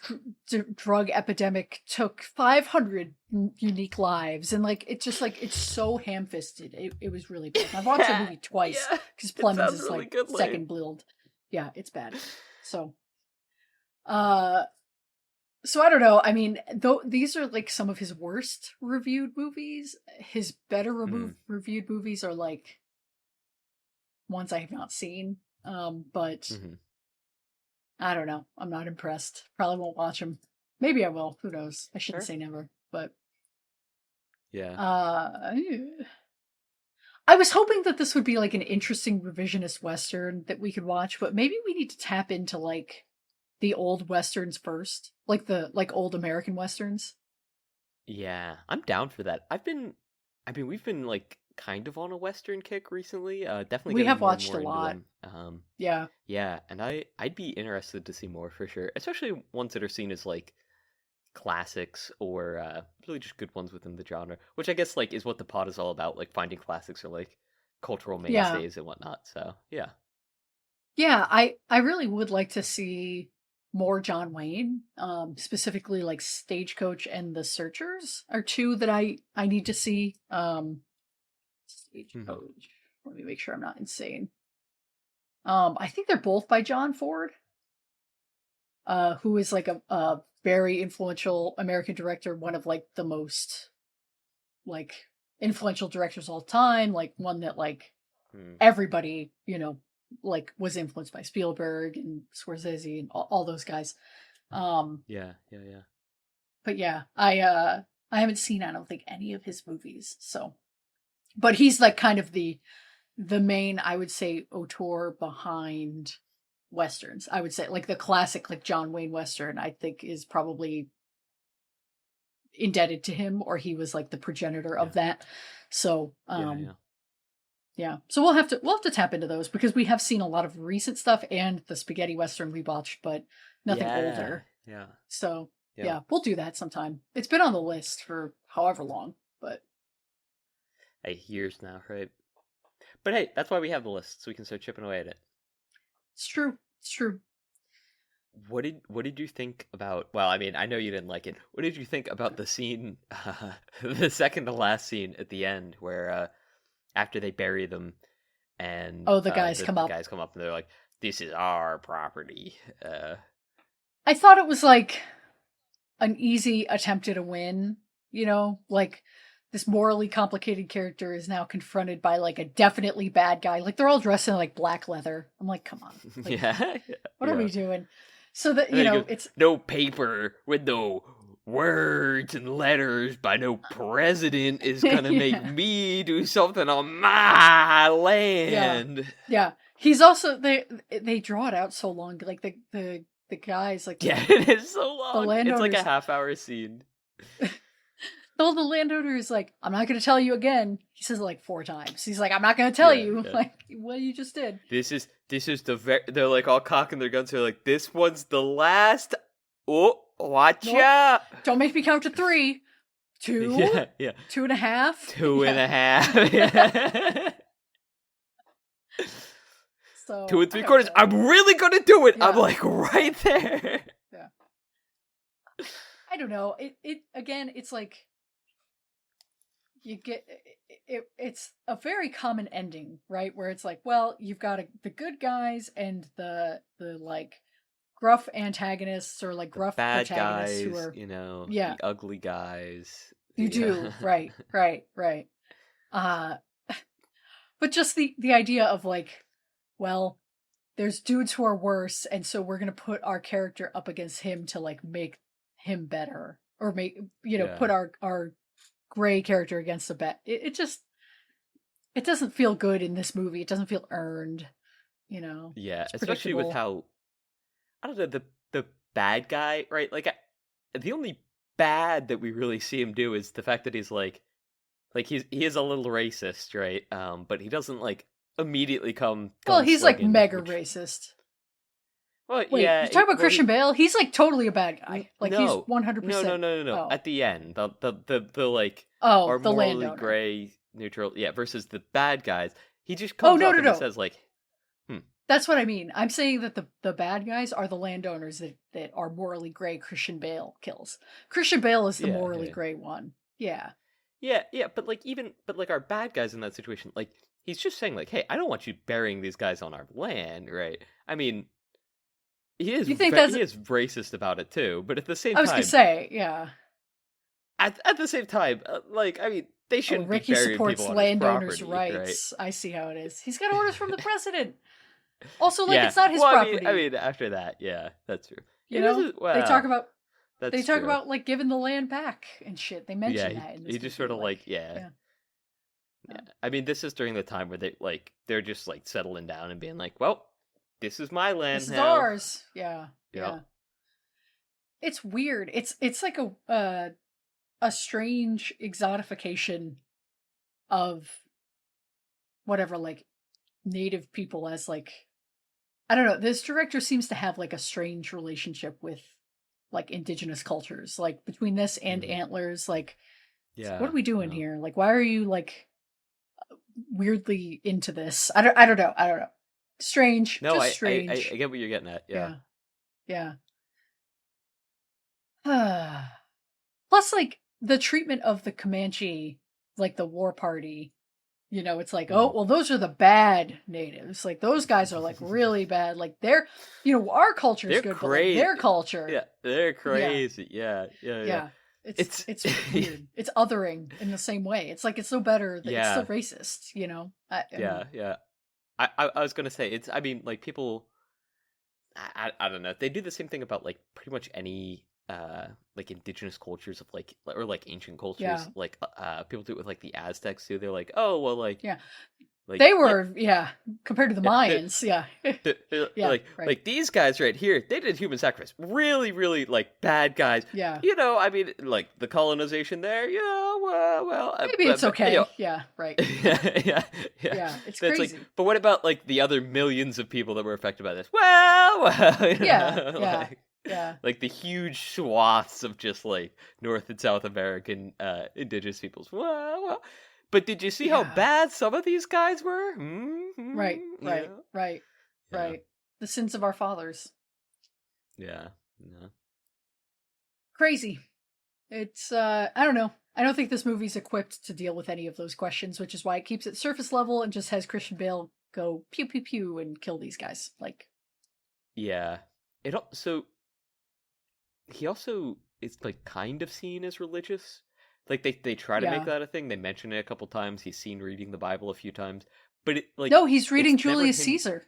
drug epidemic took 500 unique lives, and like it's just like it's so ham-fisted. It was really bad. I've watched the movie twice because Plemons is really like good, second build. Yeah, it's bad. So, I don't know. I mean, though these are like some of his worst reviewed movies. His better reviewed movies are like ones I have not seen. But I don't know. I'm not impressed. Probably won't watch them. Maybe I will. Who knows? I shouldn't say never. But yeah. I was hoping that this would be like an interesting revisionist Western that we could watch, but maybe we need to tap into like the old Westerns first, like the old American Westerns. Yeah, I'm down for that. We've been like kind of on a Western kick recently. Definitely We getting have more and watched more a into lot. them. Yeah. Yeah, and I'd be interested to see more for sure, especially ones that are seen as like classics or really just good ones within the genre, which I guess like is what the pod is all about, like finding classics or like cultural mainstays and whatnot. So yeah. Yeah, I really would like to see more John Wayne. Specifically like Stagecoach and The Searchers are two that I need to see. Stagecoach. Let me make sure I'm not insane. I think they're both by John Ford, who is like a very influential American director, one of like the most like influential directors of all time, like one that like everybody, like was influenced by Spielberg and Scorsese and all those guys. Yeah. But yeah, I haven't seen, I don't think, any of his movies. So, but he's like kind of the main, I would say, auteur behind Westerns. I would say like the classic, like John Wayne Western, I think is probably indebted to him, or he was like the progenitor of that. So, yeah. So we'll have to tap into those because we have seen a lot of recent stuff and the spaghetti Western we watched, but nothing older. Yeah. So yeah, we'll do that sometime. It's been on the list for however long, but years now, right? But hey, that's why we have the list, so we can start chipping away at it. It's true. What did you think about? Well, I mean, I know you didn't like it. What did you think about the scene, the second to last scene at the end, where after they bury them, and the guys come up. The guys come up and they're like, "This is our property." I thought it was like an easy attempt at a win. Like this morally complicated character is now confronted by like a definitely bad guy. Like they're all dressed in like black leather. I'm like, come on. Like, what are we doing? So that, it's no paper with no words and letters by no president is gonna make me do something on my land. Yeah. He's also they draw it out so long. Like the guys like it is so long. It's like a half-hour scene. The landowner is like, I'm not going to tell you again. He says it like 4 times. He's like, I'm not going to tell you like what you just did. This is they're like all cocking their guns. They're like, this one's the last. Oh, watch out! Don't make me count to 3. 2. 2.5. 2.5. So 2 3/4. I'm really gonna do it. Yeah. I'm like right there. Yeah. I don't know. It again. It's like you get it. It's a very common ending, right? Where it's like, well, you've got the good guys and the like gruff antagonists or like gruff bad protagonists guys, who are the ugly guys. You do right. But just the idea of like, well, there's dudes who are worse, and so we're gonna put our character up against him to like make him better, or make put our gray character against the bet. It just doesn't feel good in this movie. It doesn't feel earned. Yeah, especially with how I don't know the bad guy, right? Like the only bad that we really see him do is the fact that he's like he is a little racist, right? But he doesn't like immediately come. Well, he's like mega racist. Well, wait, yeah. You talking about Christian Bale? He's like totally a bad guy. Like he's 100%. No. Oh. At the end, the like are the morally landowner. Gray neutral, versus the bad guys. He just comes up and he says like, That's what I mean. I'm saying that the bad guys are the landowners that are morally gray. Christian Bale kills. Christian Bale is the Yeah, morally yeah. gray one. Yeah. Yeah, but like our bad guys in that situation, like he's just saying like, hey, I don't want you burying these guys on our land, right? I mean, You think that's? he is racist about it too, but at the same I was time, gonna say, yeah. at the same time, like I mean, they Oh, shouldn't Ricky be burying supports people on his landowners' property, right? rights. I see how it is. He's got orders from the president. Also, like Yeah. it's not his Well, property. I mean, after that, yeah, that's true. You It know, is, well, they talk about that's true. like giving the land back and shit. They mention Yeah, that in this he just movie, sort of like, yeah. yeah. I mean, this is during the time where they're just like settling down and being like, well, this is my land This is now. ours. Yeah, yeah. It's weird. It's like a strange exotification of whatever, like native people as like, I don't know. This director seems to have like a strange relationship with like indigenous cultures, like between this and Antlers. Like, Yeah. what are we doing here? Like, why are you like weirdly into this? I don't know. Strange. No, just strange. I get what you're getting at. Yeah. Yeah. Plus, like the treatment of the Comanche, like the war party, you know, it's like, oh, well, those are the bad natives. Like those guys are like really bad. Like they're, you know, our culture is good, but like their culture, yeah, they're crazy. Yeah. It's weird. It's othering in the same way. It's like it's no better. It's still racist. You know. Yeah. I was gonna say it's. I mean, like people. I don't know. They do the same thing about like pretty much any like indigenous cultures of like or like ancient cultures. Yeah. Like people do it with like the Aztecs too. They're like, oh well, like like they were compared to the Mayans, like these guys right here, they did human sacrifice. Really, really like bad guys. Yeah. You know, I mean, like the colonization there. Yeah, well, maybe it's okay. You know, yeah, right. yeah, it's crazy. Like, but what about like the other millions of people that were affected by this? Well, like the huge swaths of just like North and South American indigenous peoples. Well. But did you see how bad some of these guys were? Mm-hmm. Right. The sins of our fathers. Yeah. Crazy. It's I don't know. I don't think this movie's equipped to deal with any of those questions, which is why it keeps it surface level and just has Christian Bale go pew pew pew and kill these guys. Like, yeah. So he also is like kind of seen as religious. Like they try to make that a thing. They mention it a couple times. He's seen reading the Bible a few times, but no, he's reading Julius Caesar.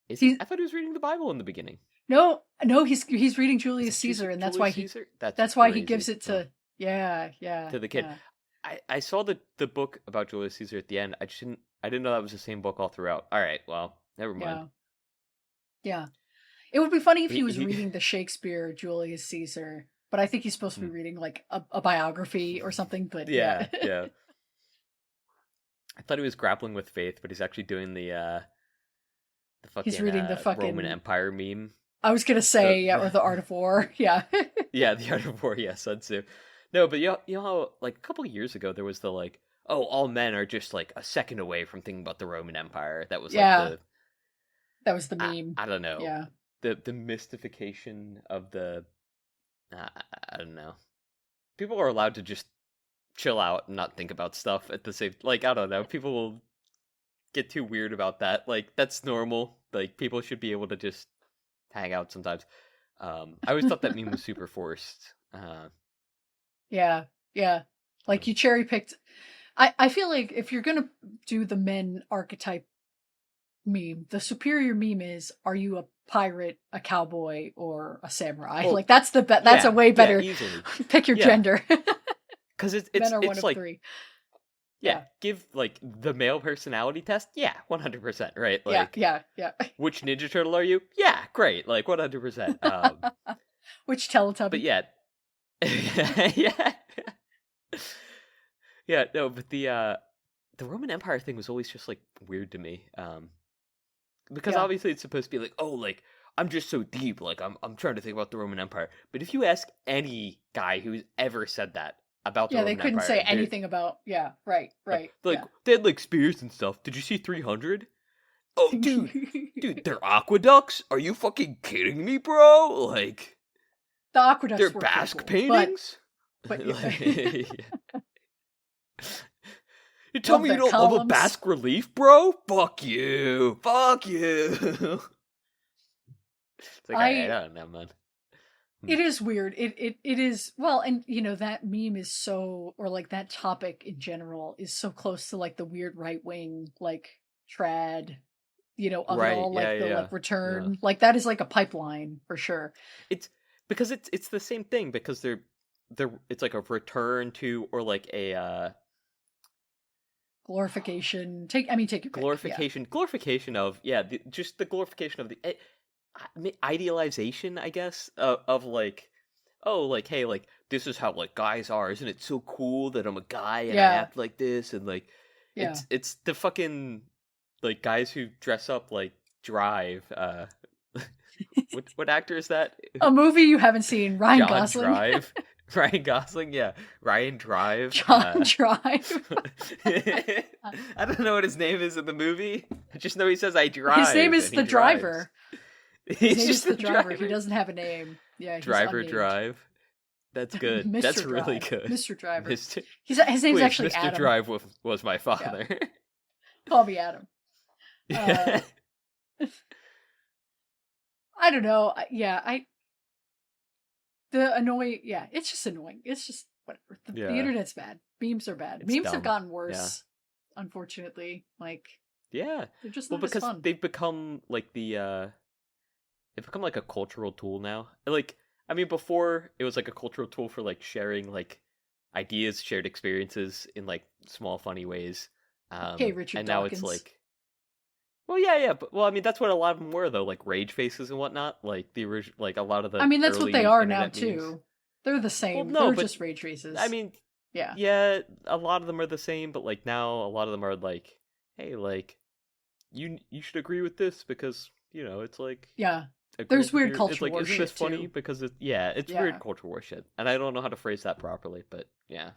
Is he? I thought he was reading the Bible in the beginning. No, he's reading Julius Caesar, and that's why that's why he gives it to to the kid. Yeah. I saw the book about Julius Caesar at the end. I didn't know that was the same book all throughout. All right, well, never mind. Yeah. It would be funny if he was reading the Shakespeare Julius Caesar. But I think he's supposed to be reading like a biography or something. But yeah. I thought he was grappling with faith, but he's actually doing the fucking he's reading the fucking Roman Empire meme. I was gonna say or the Art of War. Yeah. Yeah, the Art of War. Yeah, Sun Tzu. No, but you know how like a couple of years ago there was the like, oh, all men are just like a second away from thinking about the Roman Empire. That was like that was the meme. I don't know. Yeah. The mystification of the. I don't know. People are allowed to just chill out and not think about stuff at the same. Like I don't know. People will get too weird about that. Like that's normal. Like people should be able to just hang out sometimes. I always thought that meme was super forced. Yeah. Like you cherry picked. I feel like if you're gonna do the men archetype meme, the superior meme is: are you a pirate, a cowboy, or a samurai? Like that's that's a way better pick your gender. Because it's men are it's one of like 3. Yeah, give like the male personality test. Yeah, 100%. Right? Like yeah. Which Ninja Turtle are you? Yeah, great. Like 100%. Which Teletubby? But yeah. Yeah. No, but the Roman Empire thing was always just like weird to me. Because obviously it's supposed to be like, oh, like I'm just so deep, like I'm trying to think about the Roman Empire. But if you ask any guy who's ever said that about the Roman Empire, they couldn't say anything about. Yeah, right. Like they had like spears and stuff. Did you see 300? Oh, dude, they're aqueducts? Are you fucking kidding me, bro? Like, The aqueducts they're were Basque cool, paintings? but Like, you tell love me you their don't love a columns. Basque relief, bro? Fuck you. Fuck you. It's like, I don't know, man. It is weird. It is, well, and you know, that meme is so, or like that topic in general is so close to like the weird right wing, like trad, you know, of it Right, all, like yeah, the yeah, like return, yeah. like that is like a pipeline for sure. It's because it's the same thing, because they're it's like a return to, or like a Glorification. Take your pick. Yeah. glorification of, yeah, just the glorification of the idealization, I guess, of like, oh, like, hey, like, this is how like guys are, isn't it so cool that I'm a guy and I Yeah. act like this, and like, Yeah. it's the fucking like guys who dress up like Drive. What actor is that? A movie you haven't seen, Ryan John Gosling. Drive. Ryan Gosling, yeah. Ryan Drive. John Drive. I don't know what his name is in the movie. I just know he says I drive. His name is and the he drives. driver. He's His name is just the driver. He doesn't have a name. Yeah, he's Driver unnamed. Drive. That's good. Mr. That's really Drive. good. Mr. Driver. Mr. His name's Wait, actually Mr. Adam. Drive was my father. Call me Adam. I don't know. It's just annoying. It's just whatever. The internet's bad. Memes are bad. It's Memes dumb. have gotten worse, unfortunately. Like, yeah. they're just not as because fun. they've become like they've become like a cultural tool now. Like, I mean, before it was like a cultural tool for like sharing like ideas, shared experiences in like small, funny ways. Okay, Richard and now Dawkins. it's like, well, yeah, but I mean, that's what a lot of them were though, like rage faces and whatnot. Like the original, like a lot of the. I mean, that's what they early are now internet memes. too. They're the same. Well, no, they're but just rage faces. I mean, yeah, a lot of them are the same, but like now, a lot of them are like, hey, like, you should agree with this because you know it's like, yeah. agree There's with weird your- culture It's like, war isn't shit this funny? too. Because it's weird culture war shit, and I don't know how to phrase that properly, but yeah.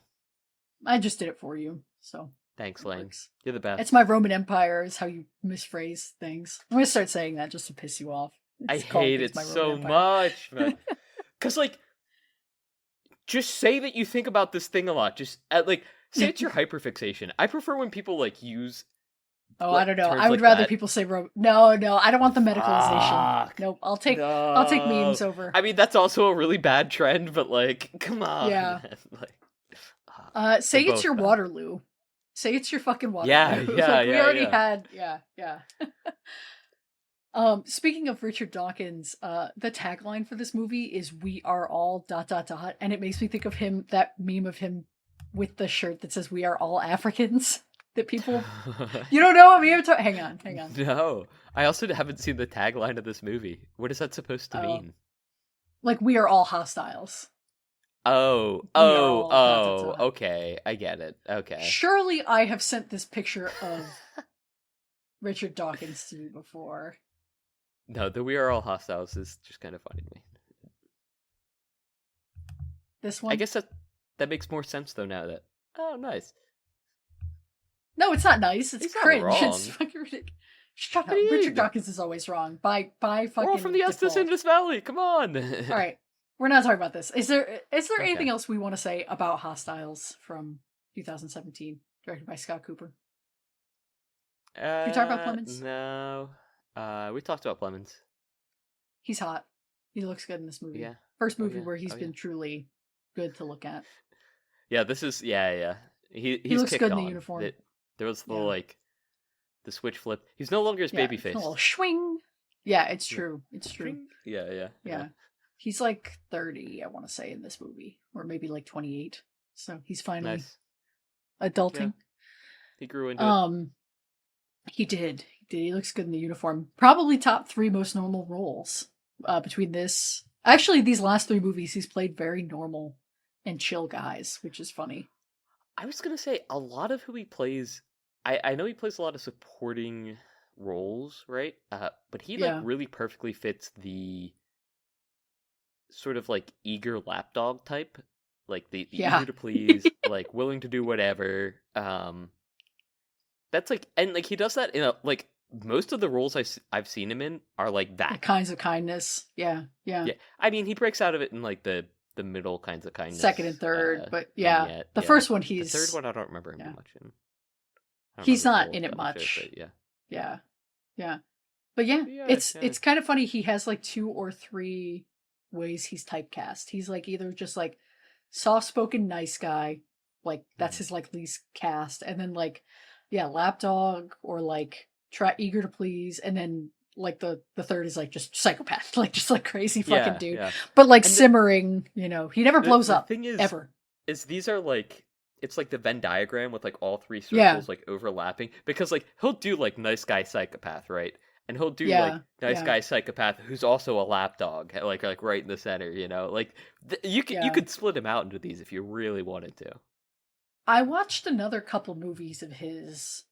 I just did it for you, so. Thanks, it Lang. works. You're the best. It's my Roman Empire is how you misphrase things. I'm gonna start saying that just to piss you off. I It's called hate It's it My Roman so Empire. much, man. Because like, just say that you think about this thing a lot. Just like, say it's your hyperfixation. I prefer when people like use. Oh, like, I don't know. terms I would like rather that. people say No, I don't want the medicalization. Fuck. Nope. I'll take No. memes over. I mean, that's also a really bad trend, but like, come on. Yeah. Man. Like, say they're it's your both bad. Waterloo. Say it's your fucking Waterloo. Yeah, Like, yeah, we yeah, already yeah. had. Yeah. Speaking of Richard Dawkins, the tagline for this movie is "We are all ... and it makes me think of him. That meme of him with the shirt that says "We are all Africans." That people, you don't know what meme? Hang on. No, I also haven't seen the tagline of this movie. What is that supposed to mean? Like, we are all hostiles. Oh, all ... okay, I get it. Okay. Surely I have sent this picture of Richard Dawkins to you before. No, the "We Are All Hostiles" is just kind of funny to me. This one? I guess that makes more sense though now that. Oh, nice. No, it's not nice. It's He's not cringe. wrong. It's fucking ridiculous. Shut up. do you Richard mean? Dawkins is always wrong. By fucking We're all from the Estes default. Indus Valley. Come on. All right. We're not talking about this. Is there anything else we want to say about Hostiles from 2017, directed by Scott Cooper? Did we talk about Clemens? No. We talked about Clemens. He's hot. He looks good in this movie. Yeah. First movie yeah. where he's been truly good to look at. Yeah, this is yeah. He looks kicked good in on. the uniform. There was the Yeah. the switch flip. He's no longer his baby it's face. a little swing. Yeah, it's true. It's true. Yeah. He's like 30, I want to say, in this movie, or maybe like 28. So he's finally Nice. adulting. He grew into it. He did. He looks good in the uniform. Probably top 3 most normal roles between this. Actually, these last 3 movies, he's played very normal and chill guys, which is funny. I was gonna say a lot of who he plays. I know he plays a lot of supporting roles, right? But he like really perfectly fits the sort of like eager lapdog type, like the eager to please, like willing to do whatever. That's like, and like he does that in a like most of the roles I've seen him in are like The that. Kinds of Kindness. Yeah. Yeah, I mean, he breaks out of it in like the middle Kinds of Kindness, Second and third, but yeah, vignette, the yeah. first one The third one I don't remember him yeah. much in. I don't He's remember not his in role it that much. but yeah. Yeah. But yeah, Yeah, it's kind of funny. He has like 2 or 3 ways he's typecast. He's like either just like soft-spoken nice guy, like that's his like least cast, and then like lapdog or like eager to please, and then like the third is like just psychopath, like just like crazy fucking dude. Yeah. But like And simmering, he never blows the up thing is, ever. these are like, it's like the Venn diagram with like all 3 circles Yeah. like overlapping, because like he'll do like nice guy psychopath, right? And he'll do Yeah, like nice yeah. guy psychopath who's also a lapdog, like right in the center, like you Yeah. could split him out into these if you really wanted to. I watched another couple movies of his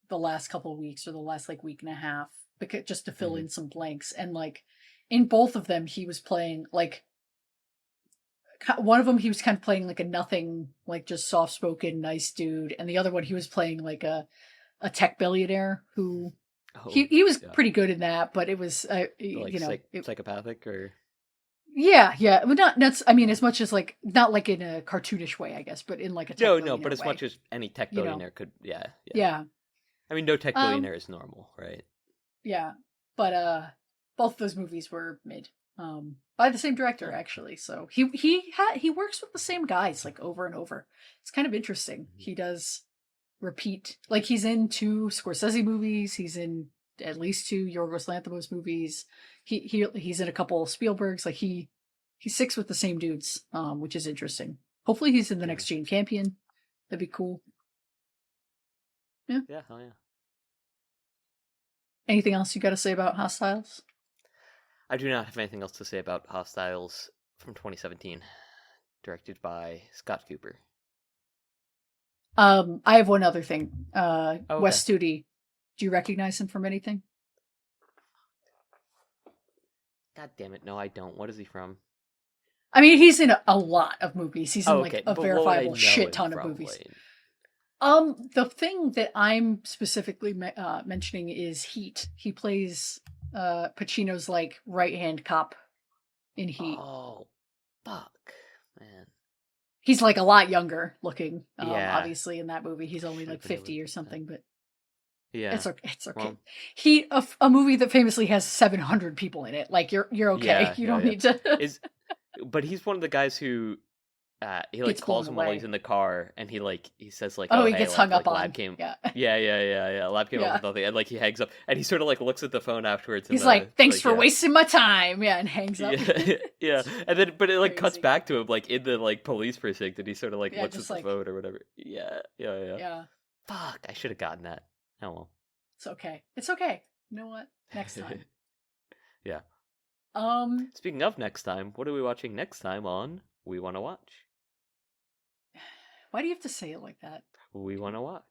the last couple of weeks or the last like week and a half, because just to fill in some blanks, and like in both of them he was playing like one of them he was kind of playing like a nothing, like just soft-spoken nice dude, and the other one he was playing like a tech billionaire who he was pretty good in that, but it was Like psychopathic or yeah, well, not I mean, as much as like not like in a cartoonish way, I guess, but in like a tech no, but as way. much as any tech billionaire could, yeah. Yeah. I mean, no tech billionaire is normal, right? Yeah, but both those movies were mid, by the same director actually. So he works with the same guys like over and over. It's kind of interesting. He does repeat, like he's in 2 Scorsese movies. He's in at least 2 Yorgos Lanthimos movies. He's in a couple of Spielbergs. Like he sticks with the same dudes, which is interesting. Hopefully he's in the next Jane Campion. That'd be cool. Yeah. Yeah, hell yeah. Anything else you got to say about Hostiles? I do not have anything else to say about Hostiles from 2017, directed by Scott Cooper. I have one other thing. Okay. Wes Studi. Do you recognize him from anything? God damn it, no I don't. What is he from? I mean, he's in a lot of movies. He's in like a But what would I verifiable know shit him ton of from, movies. Wayne? The thing that I'm specifically mentioning is Heat. He plays Pacino's like right-hand cop in Heat. Oh, fuck, man. He's like a lot younger looking. Yeah. Obviously in that movie, he's only like 50 or something, but Yeah, it's okay. It's okay. Well, Heat, a movie that famously has 700 people in it. Like you're okay. Yeah, you yeah, don't yeah. need to. But he's one of the guys who he like Gets calls blown him while away. he's in the car, and he says like, Oh, he hey, gets like, hung up Lab on. came. Yeah. Yeah. Lab came Yeah. up with nothing, and like he hangs up, and he sort of like looks at the phone afterwards. He's and, like, "Thanks for yeah. wasting my time." Yeah, and hangs up. Yeah, and then but it like cuts Crazy. back to him like in the like police precinct, and he sort of like Yeah, looks at just, the like- phone or whatever. Yeah. Yeah, Fuck, I should have gotten that. Oh well. it's okay. It's okay. You know what? Next time. Yeah. Um, Speaking of next time, what are we watching next time on We Want to Watch? why do you have to say it like that? We Want to Watch.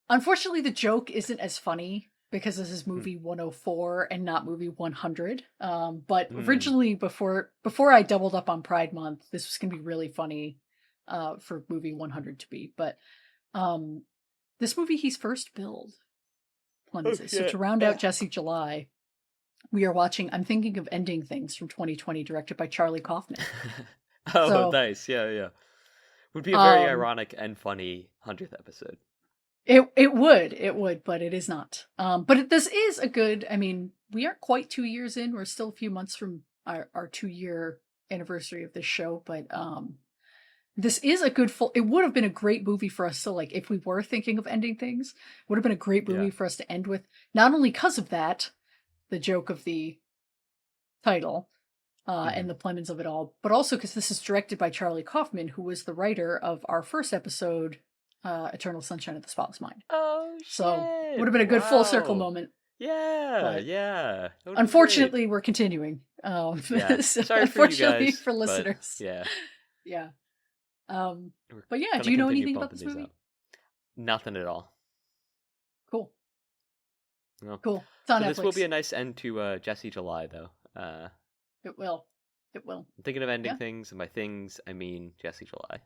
Unfortunately, the joke isn't as funny because this is movie 104 and not movie 100. But originally, before I doubled up on Pride Month, this was gonna be really funny, for movie 100 to be. But, this movie he's first billed, Clemenses. So shit. to round out Jesse July, we are watching I'm Thinking of Ending Things from 2020, directed by Charlie Kaufman. Oh, So- nice. Yeah. Would be a very Um, ironic and funny 100th episode. It would, but it is not. But this is a good. I mean, we aren't quite 2 years in. We're still a few months from our 2-year anniversary of this show. But this is a good full. It would have been a great movie for us to like if we were thinking of ending things. Would have been a great movie Yeah. for us to end with. Not only because of that, the joke of the title. And the Plemons of it all, but also because this is directed by Charlie Kaufman, who was the writer of our first episode, Eternal Sunshine of the Spotless Mind. Oh, shit. So would have been a good full circle Wow. moment. Yeah, But yeah. That would've been Unfortunately, we're continuing. great. Yeah. So Sorry for you unfortunately guys. for but, listeners. yeah. Yeah. We're But yeah, gonna do you know continue anything about bumping this these movie? out. Nothing at all. Cool. No. Cool. It's on So Netflix. this will be a nice end to Jesse July, though. It will. It will. I'm thinking of ending Yeah. things, and by things, I mean Jesse July.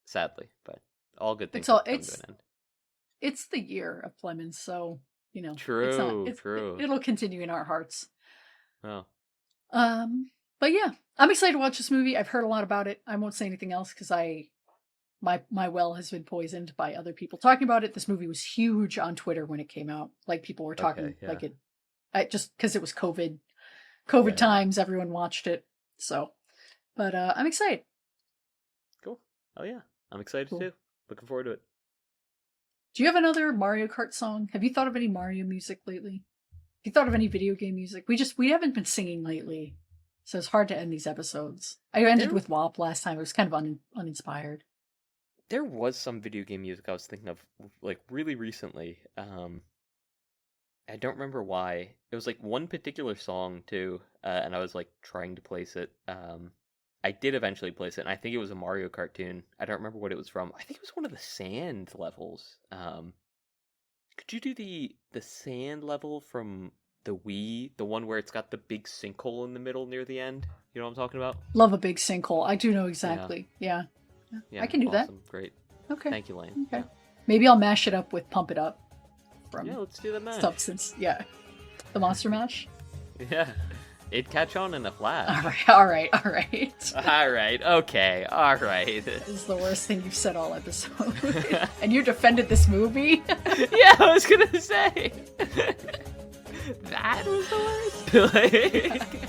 Sadly, but all good things It's all- have to come it's- to an end. it's the year of Clemens, so you know, True. it'll continue in our hearts. Oh. But yeah, I'm excited to watch this movie. I've heard a lot about it. I won't say anything else because my well has been poisoned by other people talking about it. This movie was huge on Twitter when it came out. Like people were talking like it just because it was COVID times, everyone watched it. So, but I'm excited. Cool. Oh yeah, I'm excited too. Looking forward to it. Do you have another Mario Kart song? Have you thought of any Mario music lately? Have you thought of any video game music? We haven't been singing lately, so it's hard to end these episodes. I ended with WAP last time. It was kind of uninspired. There was some video game music I was thinking of, like, really recently. I don't remember why. It was, like, one particular song, too, and I was, like, trying to place it. I did eventually place it, and I think it was a Mario cartoon. I don't remember what it was from. I think it was one of the sand levels. Could you do the sand level from the Wii? The one where it's got the big sinkhole in the middle near the end? You know what I'm talking about? Love a big sinkhole. I do know exactly. Yeah. I can do that. Great. Okay. Thank you, Lane. Okay. Maybe I'll mash it up with Pump It Up. Yeah, let's do the mash. Substance. Yeah. The Monster Mash? Yeah. It'd catch on in a flash. All right. All right. Okay. All right. This is the worst thing you've said all episode. And you defended this movie? Yeah, I was gonna say. That was the worst.